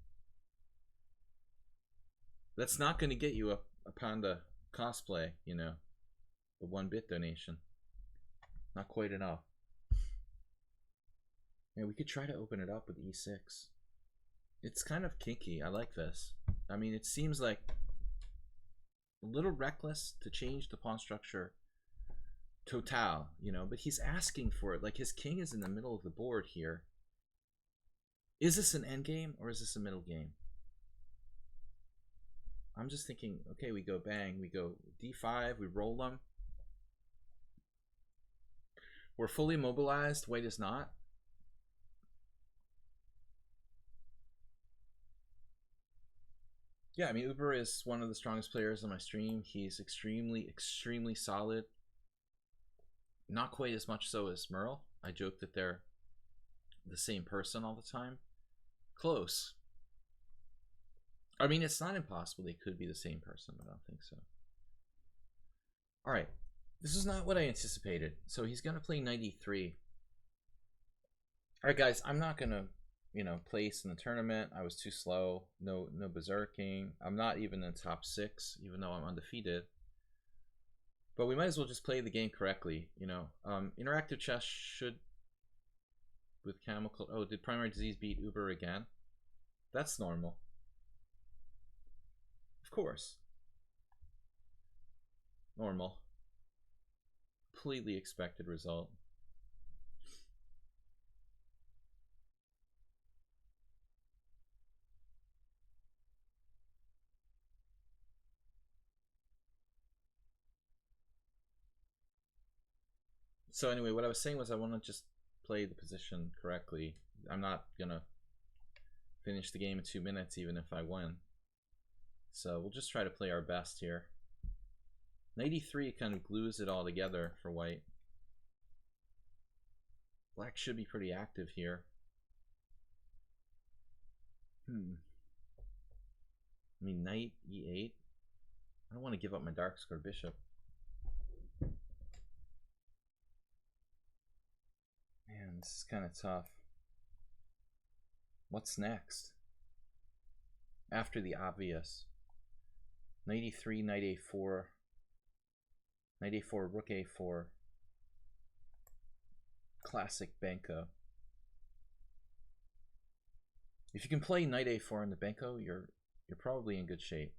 That's not going to get you a Pawnda cosplay, you know. The 1-bit donation. Not quite enough. Yeah, we could try to open it up with E6. It's kind of kinky. I like this. I mean, it seems like a little reckless to change the pawn structure total, you know, but he's asking for it. Like, his king is in the middle of the board here. Is this an end game or is this a middle game? I'm just thinking, okay, we go bang, we go d5, we roll them. We're fully mobilized, white is not. Yeah, I mean, Uber is one of the strongest players on my stream. He's extremely solid. Not quite as much so as Merle. I joke that they're the same person all the time. Close. I mean, it's not impossible they could be the same person, but I don't think so. All right. This is not what I anticipated. So he's going to play knight e3. All right, guys, I'm not going to, place in the tournament. I was too slow. No berserking. I'm not even in the top 6, even though I'm undefeated. But we might as well just play the game correctly, Interactive chess should, with chemical. Oh, did primary disease beat Uber again? That's normal. Of course. Normal. Completely expected result. So anyway, what I was saying was I want to just play the position correctly. I'm not gonna finish the game in 2 minutes even if I win. So we'll just try to play our best here. Knight e3 kind of glues it all together for white. Black should be pretty active here. I mean, knight e8. I don't want to give up my dark square bishop. Man, this is kind of tough. What's next? After the obvious. Knight e3, knight a4. Knight a4, rook a4. Classic Benko. If you can play knight a4 in the Benko, you're probably in good shape.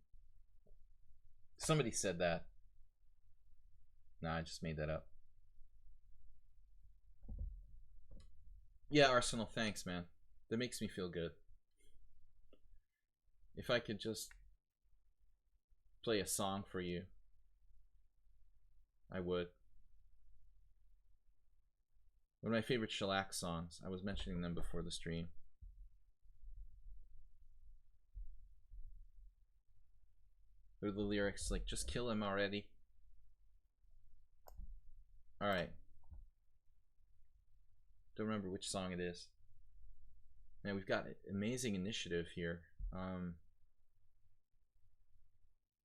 Somebody said that. Nah, I just made that up. Yeah, Arsenal, thanks, man. That makes me feel good. If I could just play a song for you, I would. One of my favorite shellac songs. I was mentioning them before the stream. They're the lyrics like, just kill him already. Alright. Don't remember which song it is. Man, we've got amazing initiative here.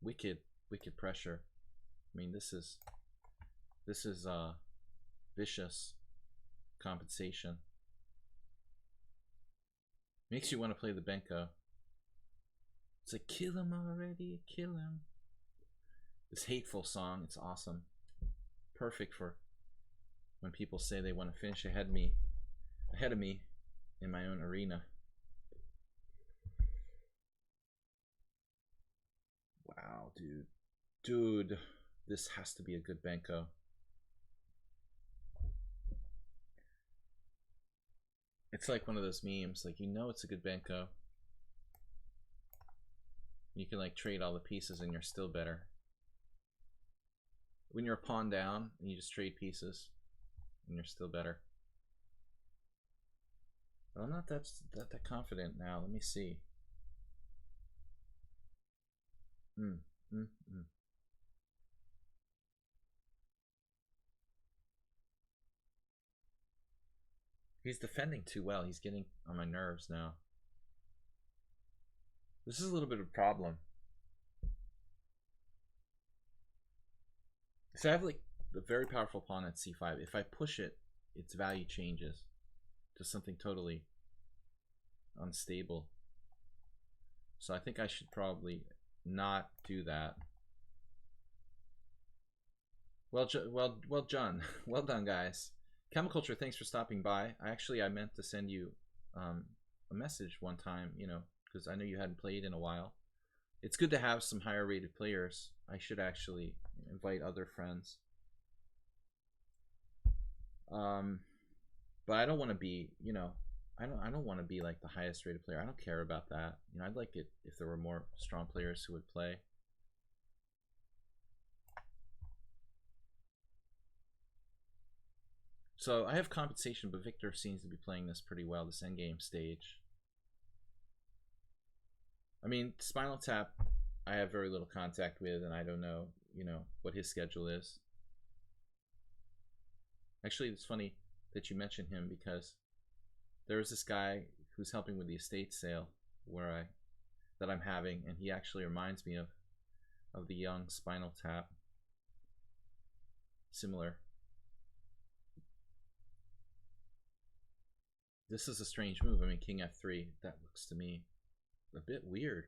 Wicked pressure. I mean, this is vicious compensation. Makes you want to play the Benko. It's like, kill him already, kill him. This hateful song, it's awesome. Perfect for when people say they want to finish ahead of me in my own arena. Wow, dude, this has to be a good Benko. It's like one of those memes, like, it's a good Benko. You can like trade all the pieces and you're still better. When you're a pawn down and you just trade pieces and you're still better. But I'm not that confident now. Let me see. He's defending too well. He's getting on my nerves now. This is a little bit of a problem. So I have like a very powerful pawn at c5. If I push it, its value changes to something totally unstable. So I think I should probably not do that. Well, John. Well done, guys. Chemiculture, thanks for stopping by. I meant to send you a message one time, because I know you hadn't played in a while. It's good to have some higher rated players. I should actually invite other friends. But I don't want to be, I don't want to be like the highest rated player. I don't care about that. You know, I'd like it if there were more strong players who would play. So I have compensation, but Victor seems to be playing this pretty well, this endgame stage. I mean, Spinal Tap, I have very little contact with, and I don't know, you know, what his schedule is. Actually, it's funny that you mentioned him because there was this guy who's helping with the estate sale that I'm having, and he actually reminds me of the young Spinal Tap. Similar. This is a strange move. I mean, King F3, that looks to me a bit weird.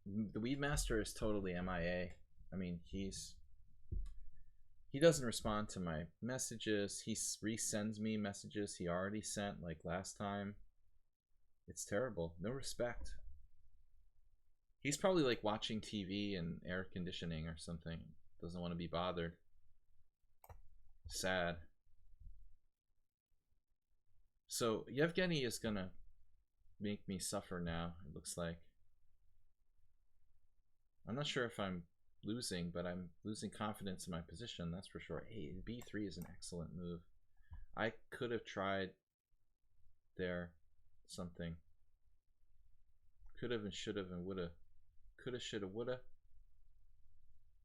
The Weed Master is totally MIA. I mean, he doesn't respond to my messages. He resends me messages he already sent, like last time. It's terrible. No respect. He's probably like watching TV and air conditioning or something. Doesn't want to be bothered. Sad. So Yevgeny is gonna make me suffer now, it looks like. I'm not sure if I'm losing, but I'm losing confidence in my position, that's for sure. Hey, B3 is an excellent move. I could have tried there something. Could have and should have and would have. Could have, should have, would have.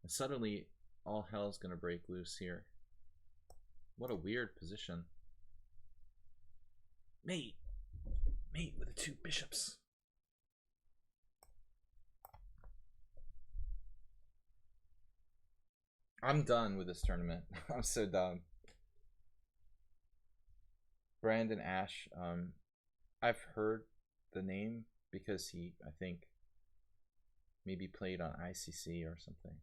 And suddenly all hell's gonna break loose here. What a weird position. Mate with the 2 bishops. I'm done with this tournament. I'm so done. Brandon Ash, I've heard the name because he, I think, maybe played on ICC or something.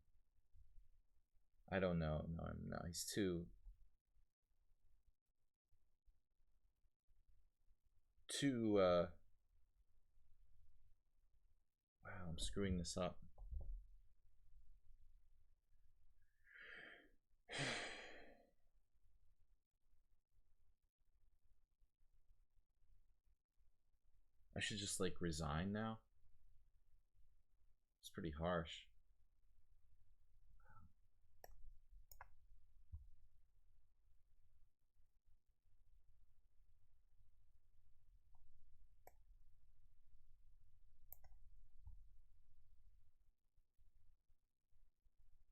I don't know. No, he's too wow, I'm screwing this up. I should just like resign now. It's pretty harsh.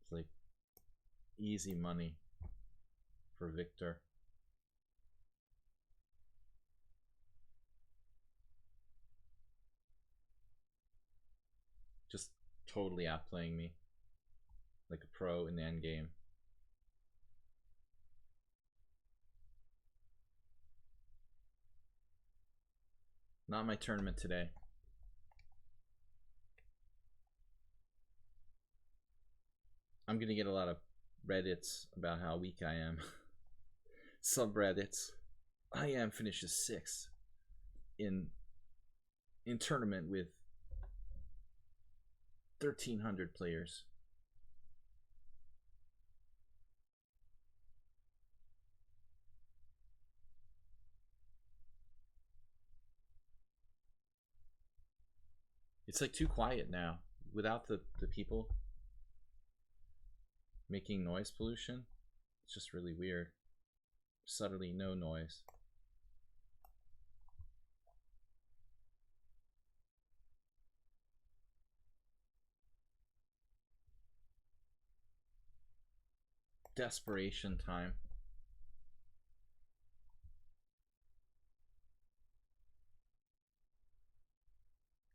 It's like easy money for Victor. Just totally outplaying me like a pro in the end game. Not my tournament today. I'm gonna get a lot of Reddits about how weak I am. Subreddits. I am finishes 6th in tournament with 1,300 players. It's like too quiet now without the people making noise pollution. It's just really weird. Subtly no noise. Desperation time.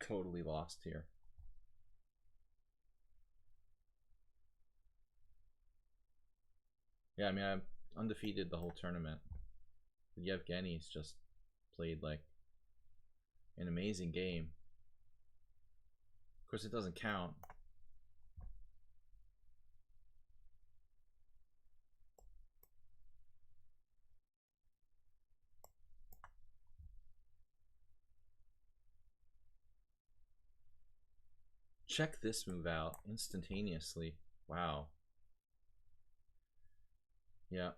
Totally lost here. Yeah, I mean, I'm undefeated the whole tournament. Yevgeny's just played like an amazing game. Of course, it doesn't count. Check this move out instantaneously. Wow. Yeah.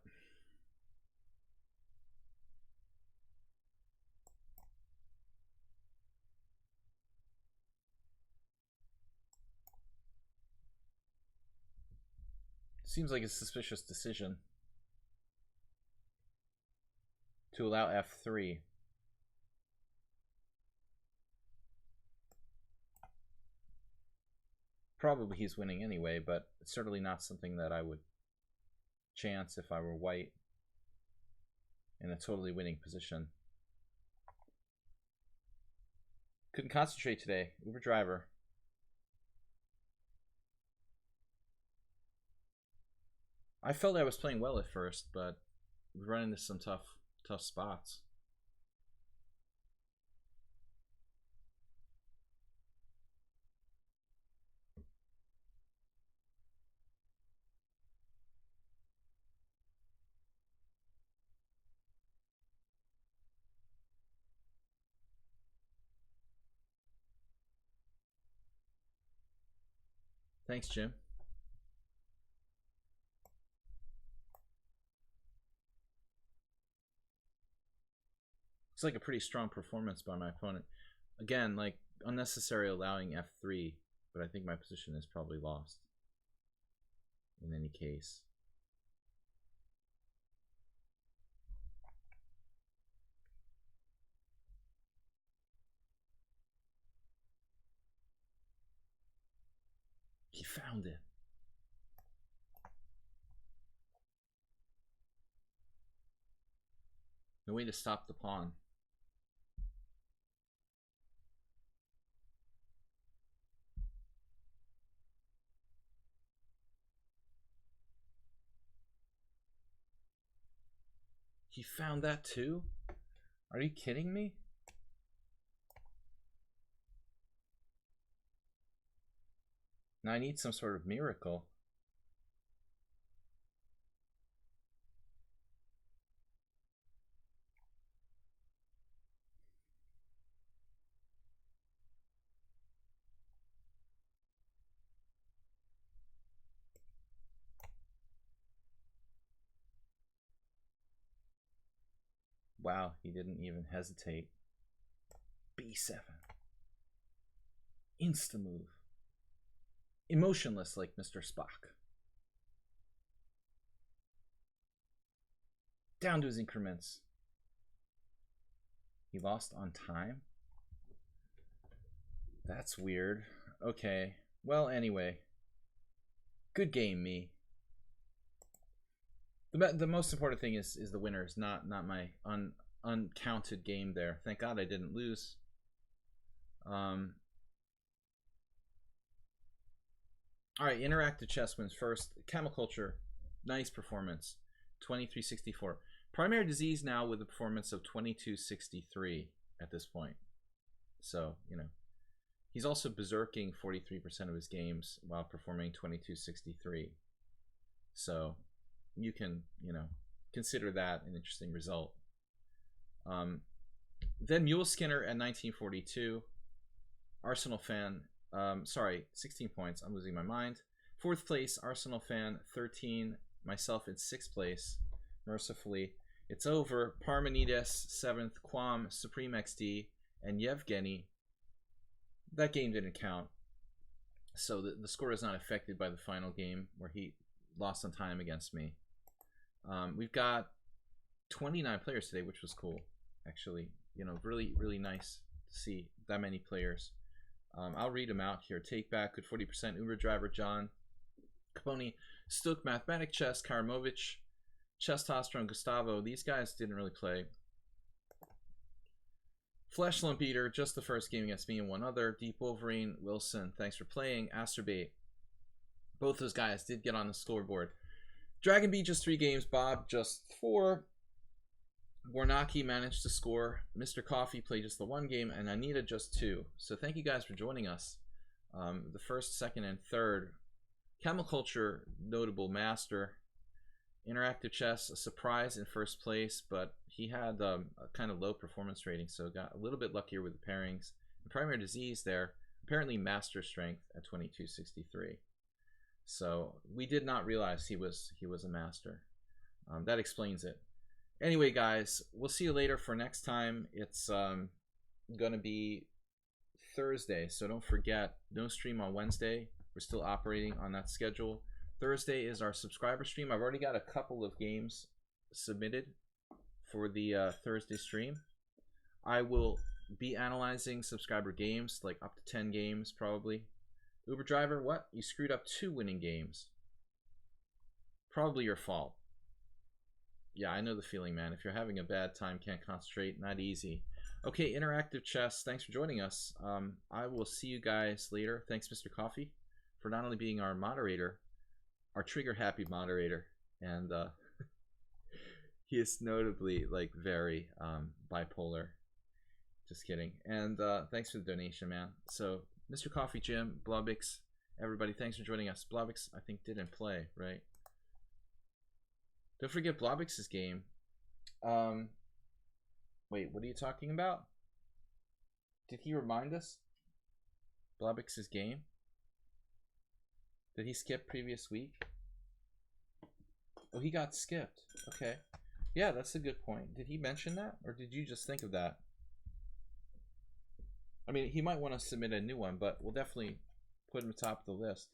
Seems like a suspicious decision to allow f3. Probably he's winning anyway, but it's certainly not something that I would chance if I were white in a totally winning position. Couldn't concentrate today. Uber driver. I felt I was playing well at first, but we run into some tough spots. Thanks, Jim. Looks like a pretty strong performance by my opponent. Again, like unnecessary allowing f3, but I think my position is probably lost in any case. He found it. No way to stop the pawn. He found that too? Are you kidding me? Now I need some sort of miracle. Wow, he didn't even hesitate. B7. Insta move. Emotionless like Mr. Spock. Down to his increments. He lost on time? That's weird. Okay. Well, anyway. Good game, me. The most important thing is the winners, not my uncounted game there. Thank God I didn't lose. Alright, interactive chess wins first. Camel Culture, nice performance. 2364. Primary Disease now with a performance of 2263 at this point. So, you know. He's also berserking 43% of his games while performing 2263. So you can, you know, consider that an interesting result. Then Mule Skinner at 1942. Arsenal fan, sorry, 16 points. I'm losing my mind. 4th place, Arsenal fan, 13. Myself in 6th place, mercifully. It's over. Parmenides, 7th. Quam, Supreme XD, and Yevgeny. That game didn't count. So the score is not affected by the final game where he lost on time against me. We've got 29 players today, which was cool, actually. You know, really, really nice to see that many players. I'll read them out here. Take Back, Good 40%, Uber Driver, John, Caponi, Stuk, Mathematic Chess, Karamovich, Chess-Toster, Gustavo. These guys didn't really play. Flesh Lump Eater, just the first game against me and one other. Deep Wolverine, Wilson, thanks for playing. Asterbait. Both those guys did get on the scoreboard. Dragon Bee, just 3 games. Bob, just 4. Warnaki managed to score. Mr. Coffee played just the 1 game, and Anita just 2. So thank you guys for joining us. The 1st, 2nd, and 3rd. Camel Culture, notable master. Interactive Chess, a surprise in 1st place, but he had a kind of low performance rating, so got a little bit luckier with the pairings. And Primary Disease there, apparently master strength at 2263. So we did not realize he was a master. That explains it. Anyway, guys, we'll see you later for next time. It's gonna be Thursday, so don't forget, no stream on Wednesday. We're still operating on that schedule. Thursday is our subscriber stream. I've already got a couple of games submitted for the Thursday stream. I will be analyzing subscriber games, like up to 10 games probably. Uber driver, what? You screwed up 2 winning games. Probably your fault. Yeah, I know the feeling, man. If you're having a bad time, can't concentrate, not easy. Okay, Interactive Chess, thanks for joining us. I will see you guys later. Thanks, Mr. Coffee, for not only being our moderator, our trigger-happy moderator, and he is notably, like, very bipolar. Just kidding. And thanks for the donation, man. So, Mr. Coffee, Jim, Blobix, everybody, thanks for joining us. Blobix, I think, didn't play, right? Don't forget Blobix's game. Wait, what are you talking about? Did he remind us? Blobix's game? Did he skip previous week? Oh, he got skipped. Okay. Yeah, that's a good point. Did he mention that? Or did you just think of that? I mean, he might want to submit a new one, but we'll definitely put him top of the list.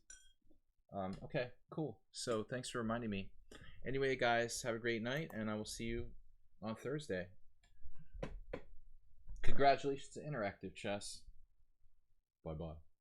Okay, cool. So thanks for reminding me. Anyway, guys, have a great night, and I will see you on Thursday. Congratulations to Interactive Chess. Bye-bye.